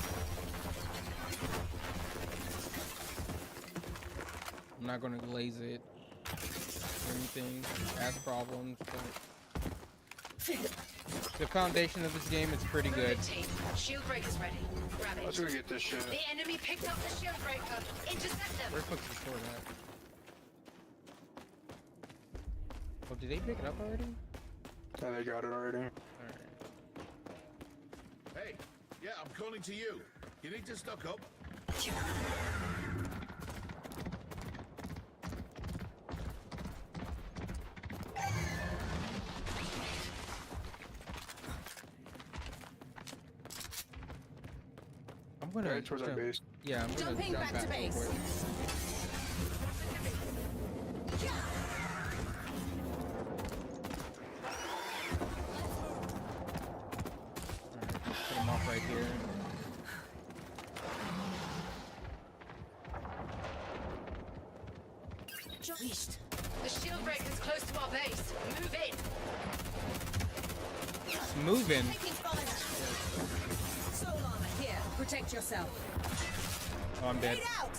I'm not going to glaze it or anything, ask problems, but The foundation of this game is pretty Move good. it, team. Shield breaker's ready. Grab Let's it. go get this shit. The enemy picked up the shield breaker. Intercept them. Where the fuck's the sword at? Oh, did they pick it up already? Yeah, they got it already. Alright. Hey, yeah, I'm calling to you. You need to stock up. I'm gonna Right towards our jump- base. Yeah, I'm gonna Jumping jump back to real base. quick. Alright, just put him off right here. The shield breaker's close to our base. Move in. It's moving. Taking fire. Soul armor here. Protect yourself. Oh, I'm dead. Fade out.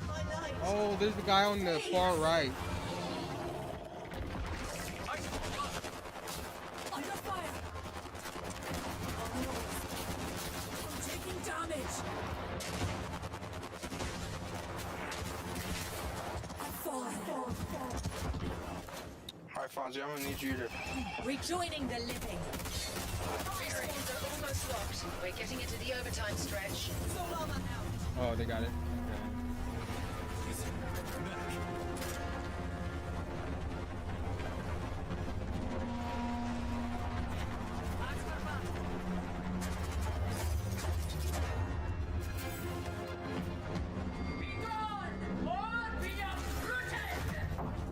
My light. Oh, there's the guy on the far right. Under fire. I'm taking damage. I'm falling. Alright, Fonzie, I'm gonna need you to. Rejoining the living. Respawns are almost locked. We're getting into the overtime stretch. Soul armor out. Oh, they got it.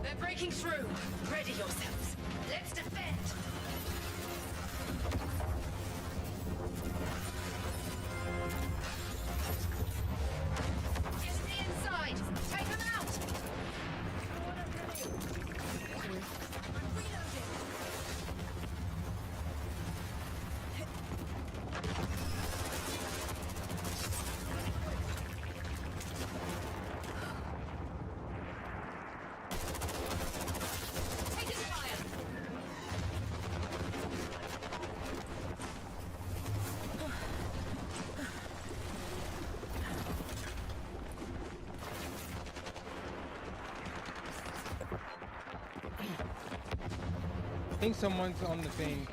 They're breaking through. Ready yourselves. Let's defend. Get to the inside. Take them out. Taking fire. I think someone's on the thing.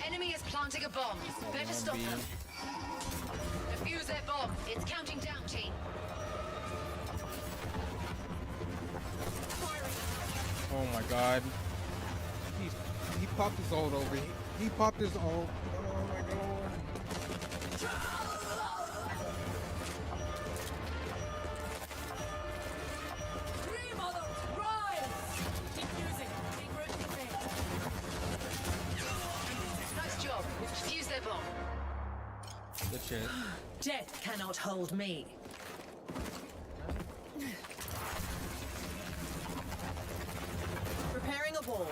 Enemy is planting a bomb. Better stop B. them. Defuse their bomb. It's counting down, team. Oh my god. He popped his ult over. He popped his ult. Oh my god. Remodel. Rise. Defusing. Degrouping. Nice job. Defuse their bomb. Good shit. Death cannot hold me. Preparing a ball.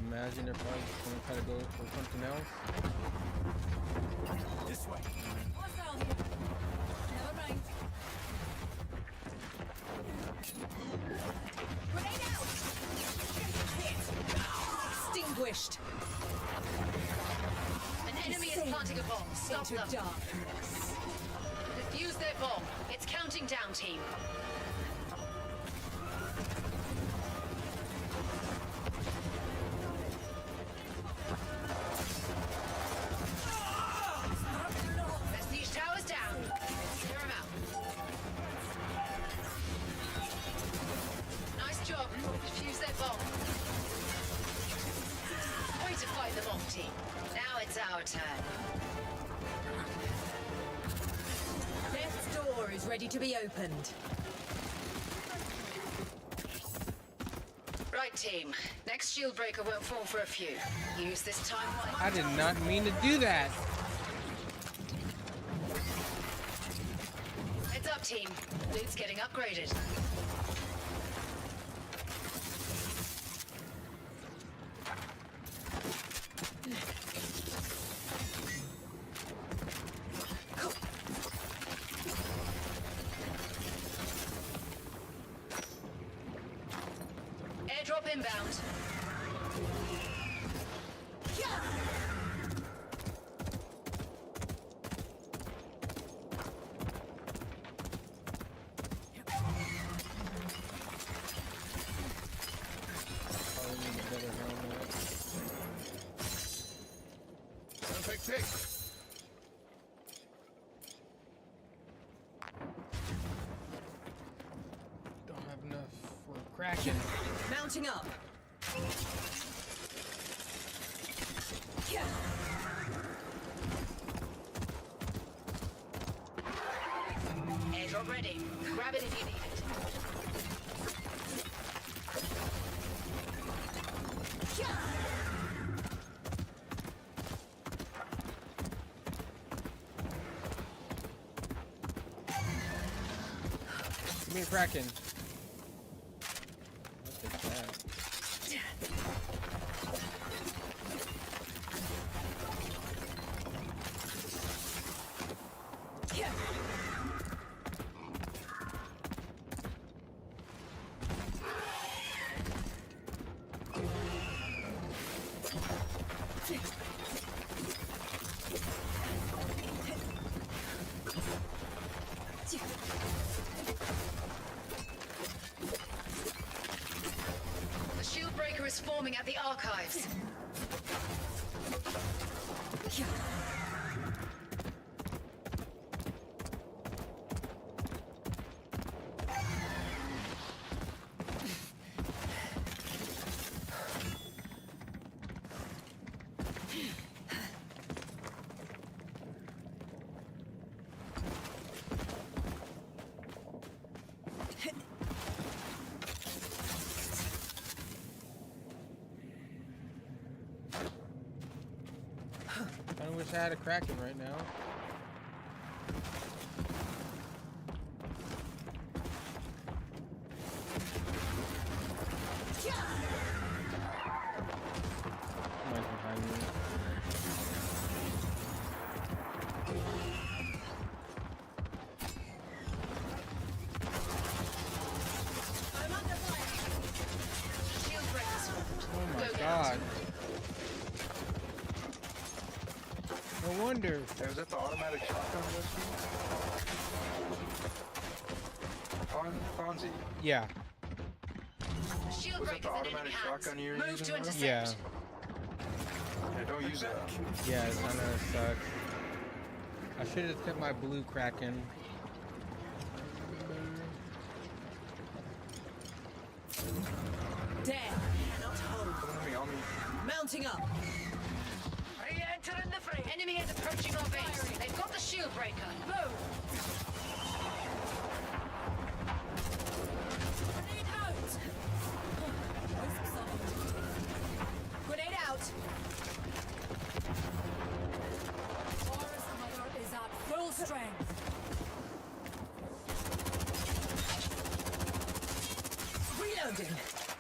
Imagine if I was going to try to go for something else. Hostile here. Never mind. Grenade out. Hit. Extinguished. An enemy is planting a bomb. Stop Into them. darkness. Defuse their bomb. It's counting down, team. Prestige tower's down. Clear 'em out. Nice job. Defuse their bomb. Way to fight the bomb, team. Now it's our turn. Death's door is ready to be opened. Right, team. Next shield breaker won't fall for a few. Use this time wisely. I did not mean to do that. Heads up, team. Fleet's getting upgraded. Airdrop inbound. Probably need a better helmet. Perfect pick. Don't have enough for Kraken. Mounting up. Airdrop ready. Grab it if you need it. Give me a Kraken. I'll take that. The shield breaker is forming at the archives. I wish I had a Kraken right now. Mine's behind me. I'm under fire. Shield breaker's formed. Oh my Go get it. god. No wonder. Hey, was that the automatic shotgun this one? Fonzie, Yeah. The shield was that breaker's the in enemy automatic hands. shotgun you were Move using? to bro? intercept. Yeah. Yeah, don't use that. Yeah, it kind of sucks. I should have kept my blue Kraken. Dare. Not hold. On me. Mounting up. Re-entering the fray. Enemy is approaching our base. They've got the shield breaker. Move. Grenade out. Wisps on. Grenade out. Taurus Mother is at full strength. Reloading.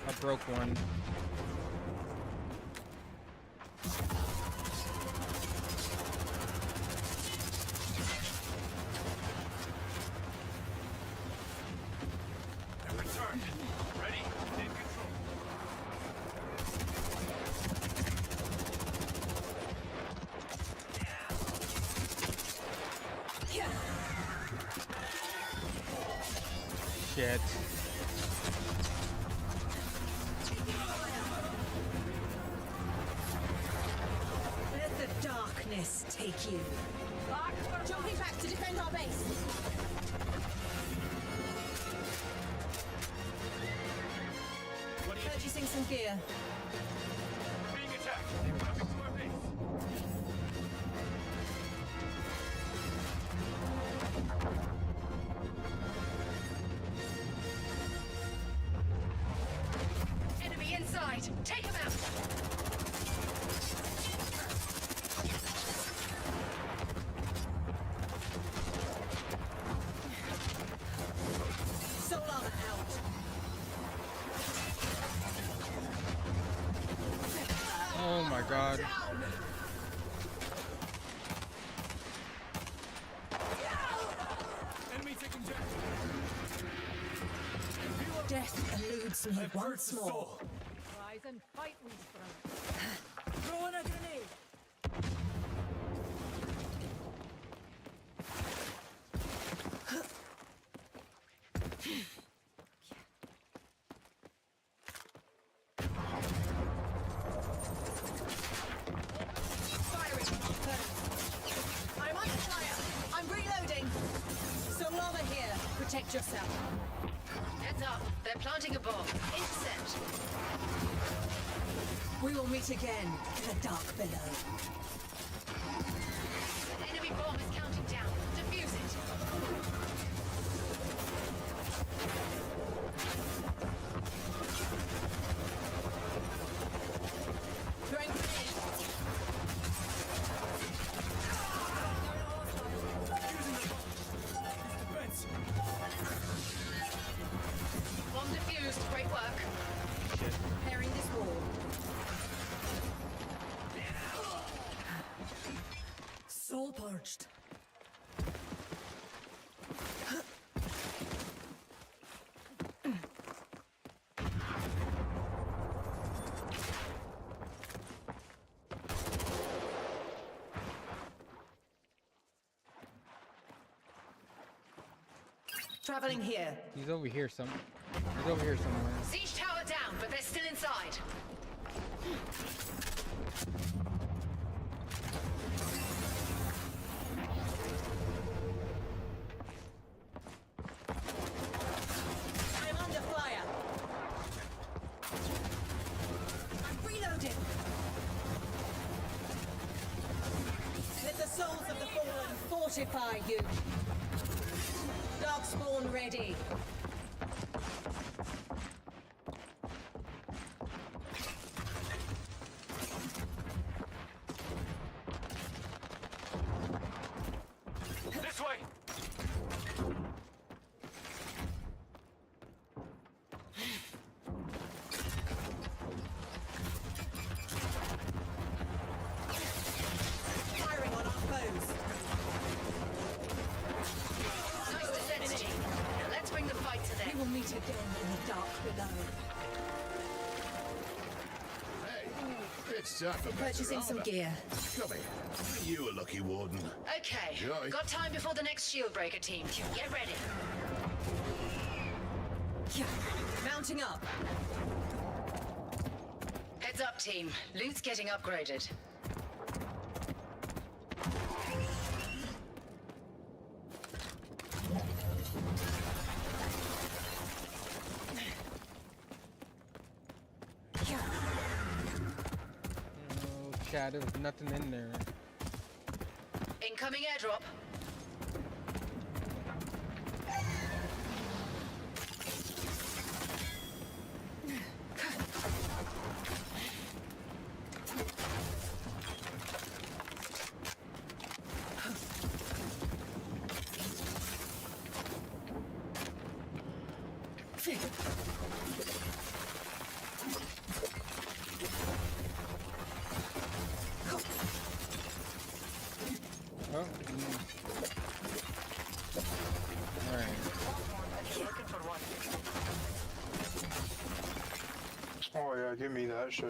I broke one. Return. Ready. In control. Shit. Let the darkness take you. Jumping back to defend our base. Purchasing some gear. Being attacked. Coming to our base. Enemy inside. Take him out. god. Death eludes me once more. Rise and fight, Leafsborough. Throwing a grenade. Firing. I'm under fire. I'm reloading. Solana here. Protect yourself. Heads up. They're planting a bomb. Intercept. We will meet again in the dark below. An enemy bomb is counting down. Defuse it. Throwing grenade. Bomb defused. Great work. Repairing this wall. Soul purged. Traveling here. He's over here somewhere. He's over here somewhere. Siege tower down, but they're still inside. I'm under fire. I'm reloading. Let the souls of the fallen fortify you. Darkspawn ready. This way! Firing on our foes. Nice defense, team. Now let's bring the fight to We them. will meet again in the dark below. Hey, it's time for Purchasing some better gear. armor. Come here. You a lucky warden. Okay. Joy. Got time before the next shield breaker, team. Get ready. Yeah. Mounting up. Heads up, team. Loot's getting upgraded. Oh, Chad, there was nothing in there. Incoming airdrop. Oh. Alright. Oh yeah, give me that shit.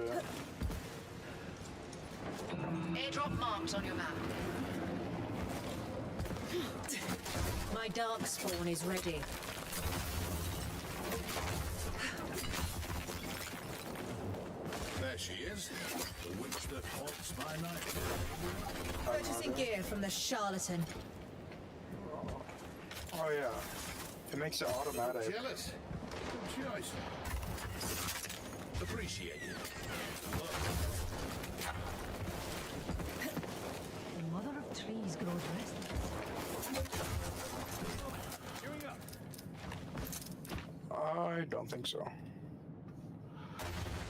Airdrop marked on your map. My darkspawn is ready. There she is. The witch that haunts my night. Purchasing gear from the charlatan. Oh yeah. It makes it automatic. Jealous? Good choice. Appreciate it. The mother of trees grows restless. I don't think so.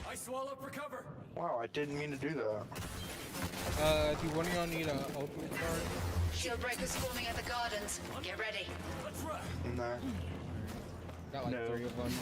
I swallow for cover. Wow, I didn't mean to do that. Do one of y'all need a ultimate card? Shield breakers forming at the gardens. Get ready. Let's run. Nah. Got like No. 3 of them.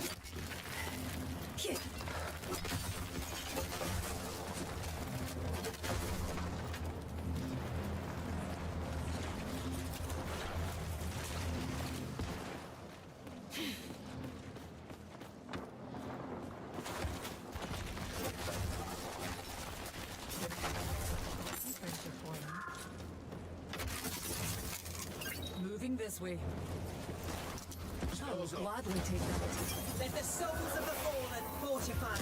Moving this way. I will gladly take that. Let the souls of the fallen fortify.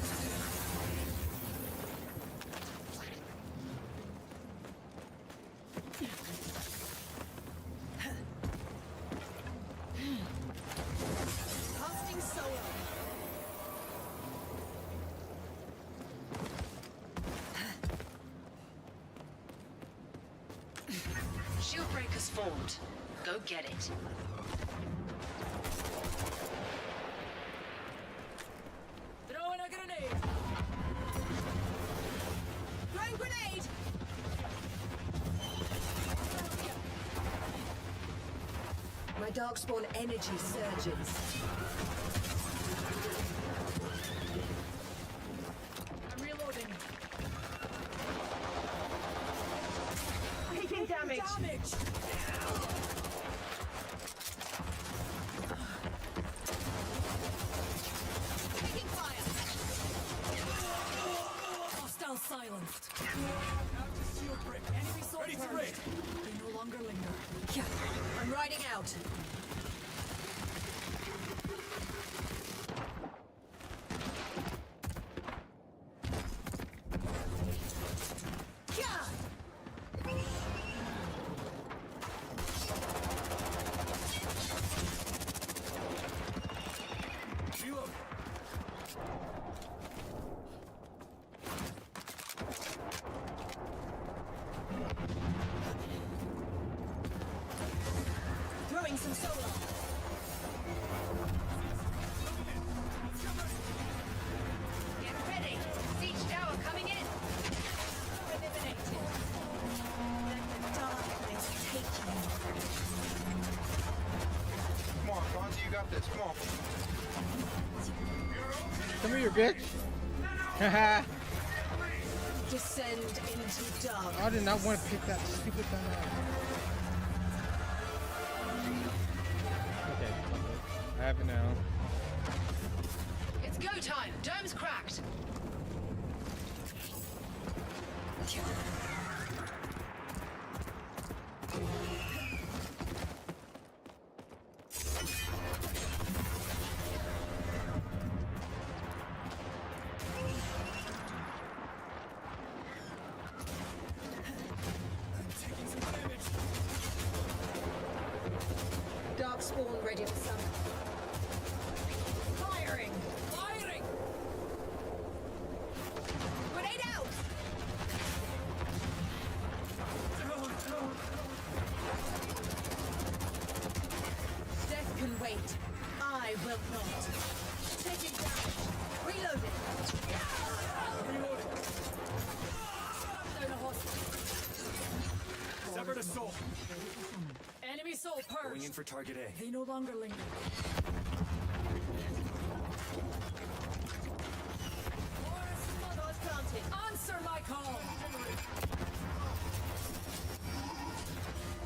Casting solar. Shield breakers formed. Go get it. Throwing a grenade. Throwing grenade! My darkspawn energy surges. I'm reloading. Taking damage. Taking fire. Hostile silenced. Enemy sword purged. They no longer linger. Yeah, I'm riding out. Yeah. Reload. Throwing some solar. Get ready. Siege tower coming in. Eliminated. Let the darkness take you. Come on, Fonzie, you got this. Come on. Come here, bitch. Haha. Descend into dark. I did not want to pick that stupid thing up. Okay, I have it now. It's go time. Dome's cracked. Darkspawn ready to summon. Firing. Firing! Grenade out. Death can wait. I will not. Taking damage. Reloading. Down a hostile. Severed a soul. Enemy soul purged. Going in for target A. They no longer linger. Charge planted. Answer my call.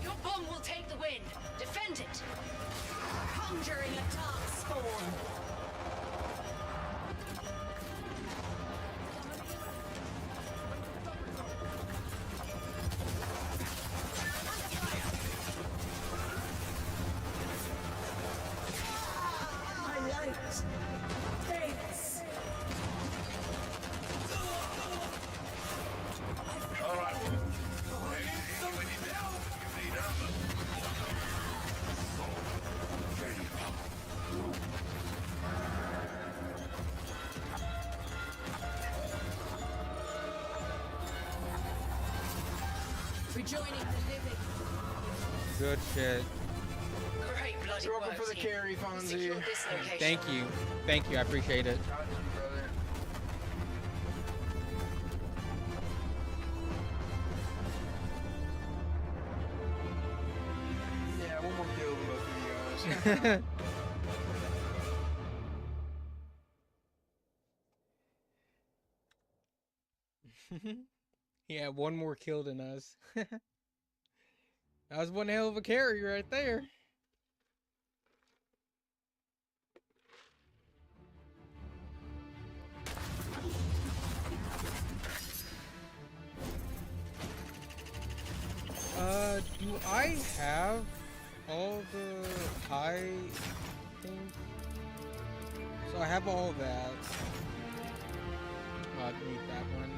Your bomb will take the win. Defend it. Conjuring a dark spawn. My light. Takes. All right. Rejoining the living. Good shit. Great bloody You're work, welcome for the team. carry, Fonzie. Secured this location. Thank you. Thank you. I appreciate it. Got you, brother. Yeah, one more kill than both of you guys. He had one more kill than us. That was one hell of a carry right there. Do I have all the high things? So I have all that. I need that one.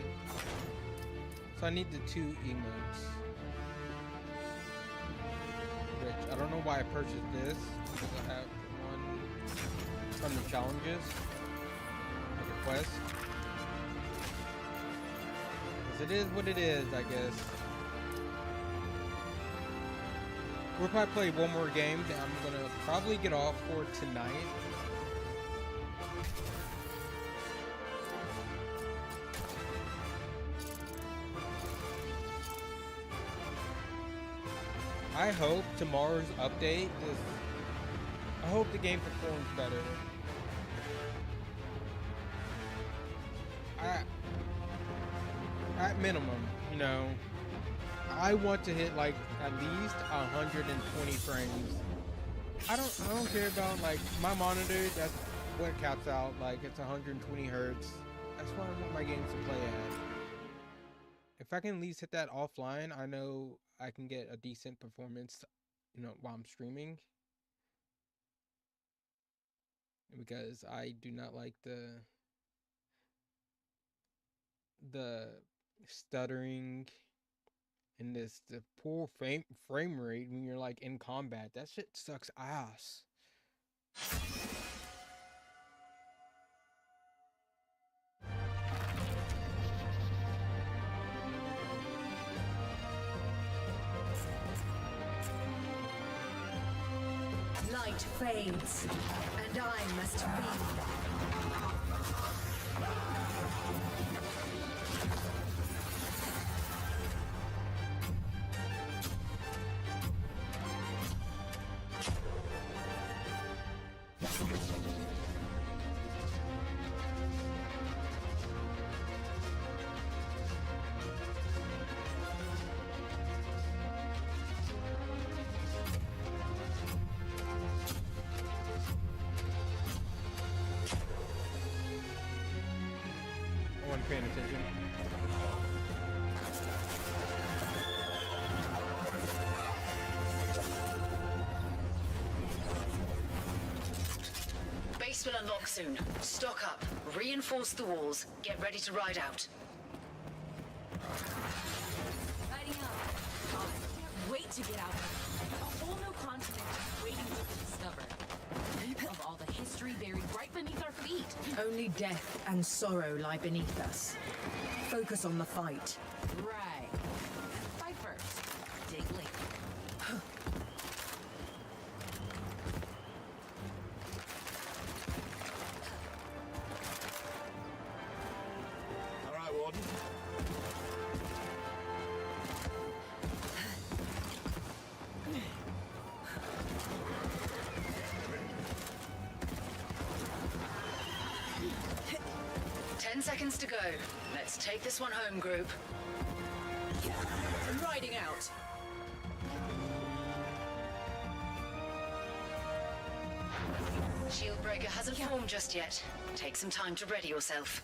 So I need the 2 emotes. Which I don't know why I purchased this, because I have one from the challenges, like a quest. Because it is what it is, I guess. We'll probably play one more game that I'm gonna probably get off for tonight. I hope tomorrow's update is... I hope the game performs better. At minimum, you know, I want to hit like at least 120 frames. I don't care about like my monitor. That's what it caps out. Like it's 120 hertz. That's what I want my games to play at. If I can at least hit that offline, I know I can get a decent performance, you know, while I'm streaming. Because I do not like the stuttering and the poor frame rate when you're like in combat. That shit sucks ass. Light fades, and I must be. Paying attention. Base will unlock soon. Stock up. Reinforce the walls. Get ready to ride out. Lighting up. Oh, I can't wait to get out there. A whole new continent waiting to be discovered. Of all the history buried right beneath our feet. Only death and sorrow lie beneath us. Focus on the fight. Right. Fight first. Dig later. All right, Warden. 10 seconds to go. Let's take this one home, group. Riding out. Shield breaker hasn't formed just yet. Take some time to ready yourself.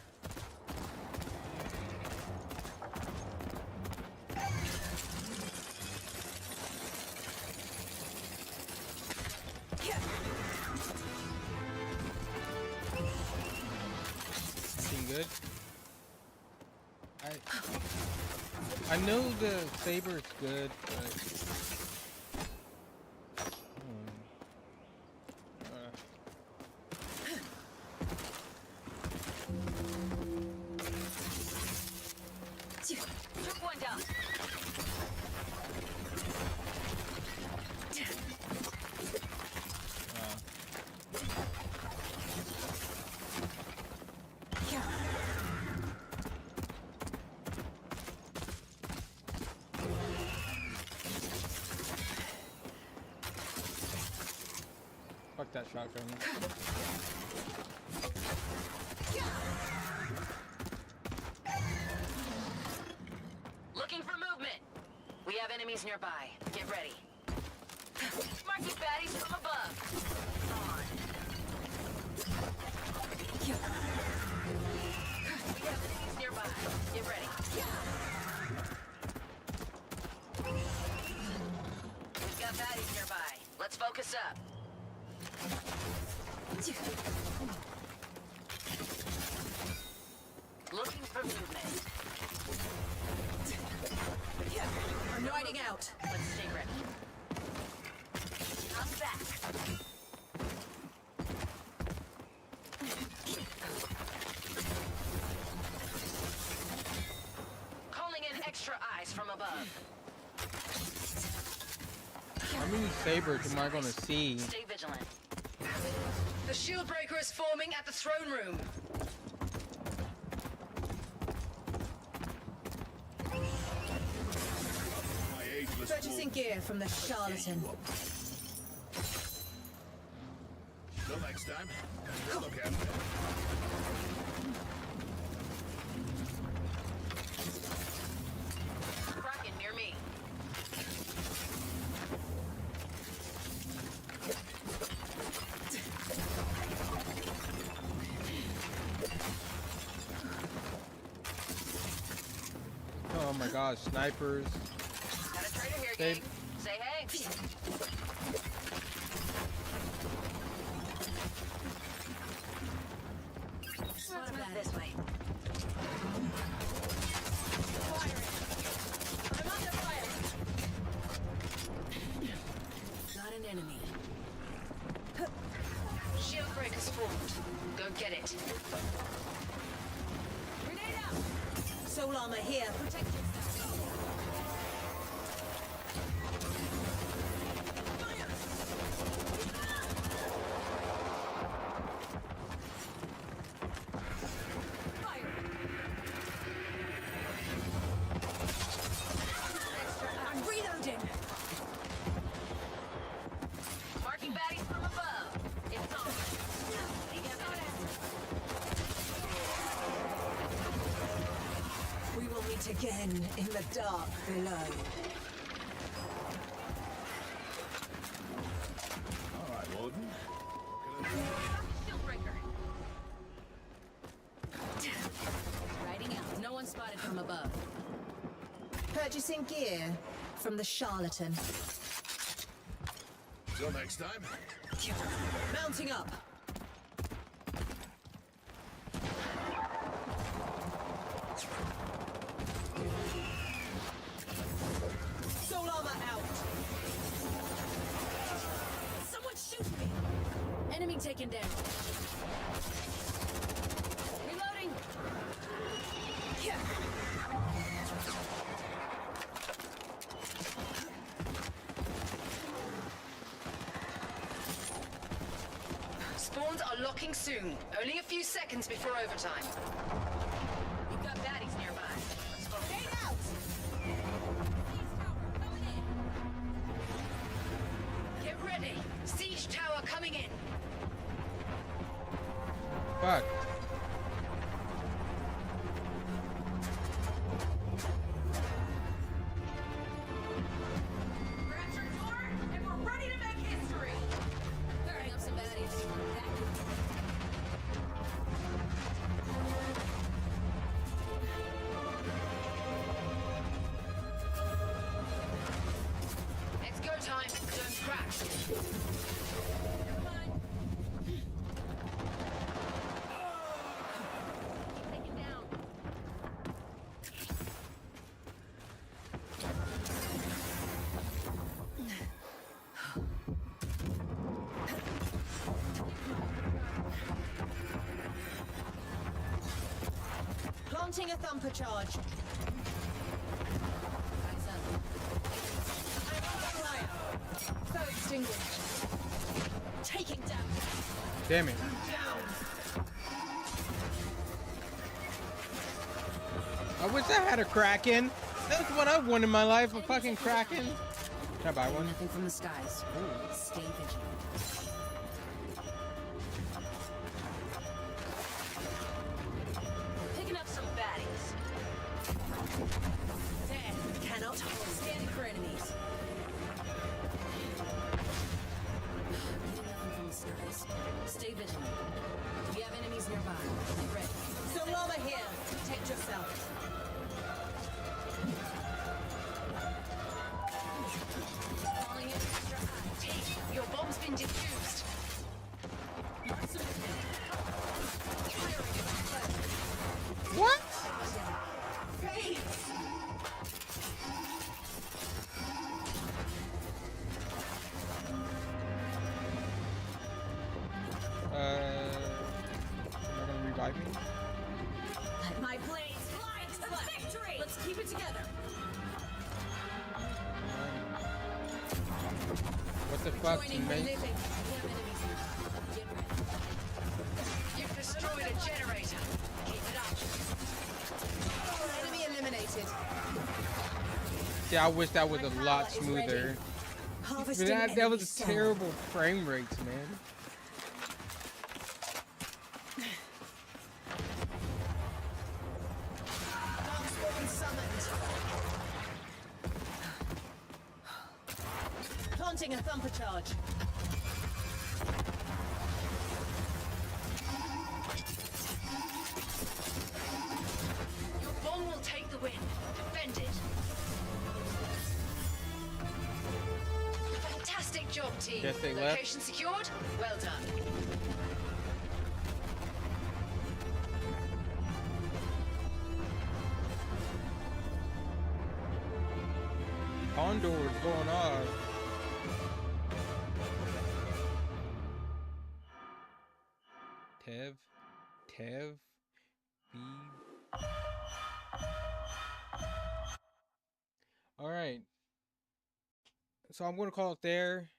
Looking good. I know the saber is good, but Took one down. fuck that shotgun. have enemies nearby. Get ready. Marking baddies from above. On. We have enemies nearby. Get ready. We've got baddies nearby. Let's focus up. Looking for movement. I'm riding out. Let's stay ready. I'm back. Calling in extra eyes from above. How many sabers am I gonna see? Stay vigilant. The shield breaker is forming at the throne room. My ageless Purchasing gear from the charlatan. Till next time. Look out. Kraken near me. Oh my god, snipers. Got a traitor here, Hey. gang. Say hey. Let's move this way. I'm under fire. Got an enemy. Shield breaker's formed. Go get it. Grenade out. Soul armor here. Protect yourself. I'm reloading. Marking baddies from above. It's on. We will meet again in the dark below. All right, Warden. Shield breaker. Riding out. No one spotted from above. Purchasing gear from the charlatan. Till next time. Mounting up. Soul armor out. Someone shoot me! Enemy taken down. Reloading! Spawns are locking soon. Only a few seconds before overtime. We've got baddies nearby. Let's go. Grenade out. Get ready. Siege tower coming in. Fuck. We're at your door, and we're ready to make history. Burning up some baddies. It's go time. Zone's cracked. Never mind. Taken down. Planting a thumper charge. Eyes up. I'm under fire. Foe extinguished. Taking down. Damn it. I wish I had a Kraken. That's what I want in my life, a fucking Kraken. Can I buy one? Nothing from the skies. Stay vigilant. Picking up some baddies. Death cannot hold. Scanning for enemies. vigilant. We have enemies nearby. Get ready. So while we're here, protect yourself. Calling in extra eyes. T, your bomb's been defused. What? Am I gonna revive me? Let my blades fly to victory! Let's keep it together. What the fuck, Joining the teammate? living. We have enemies nearby. Get ready. You've destroyed a generator. Keep it up. Enemy eliminated. Yeah, I wish that was My a power lot is smoother. ready. But Harvesting that enemy was cell. terrible frame rates, man. Darkspawn summoned. Planting a thumper charge. Your bomb will take the win. Defend it. Fantastic job, team. Guess they left. Location secured. Well done. Condor is going on. Tev, B. All right. So I'm going to call it there.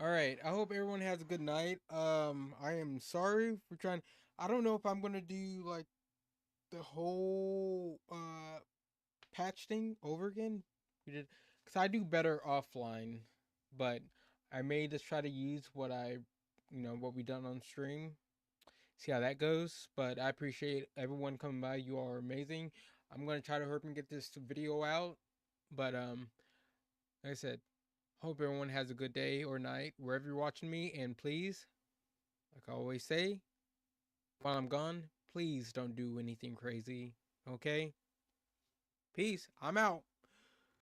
All right. I hope everyone has a good night. I am sorry for trying. I don't know if I'm gonna do like the whole patch thing over again. We did because I do better offline, but I may just try to use what what we done on stream. See how that goes. But I appreciate everyone coming by. You are amazing. I'm gonna try to hurry and get this video out. But like I said, hope everyone has a good day or night wherever you're watching me. And please, like I always say, while I'm gone, please don't do anything crazy. Okay? Peace. I'm out.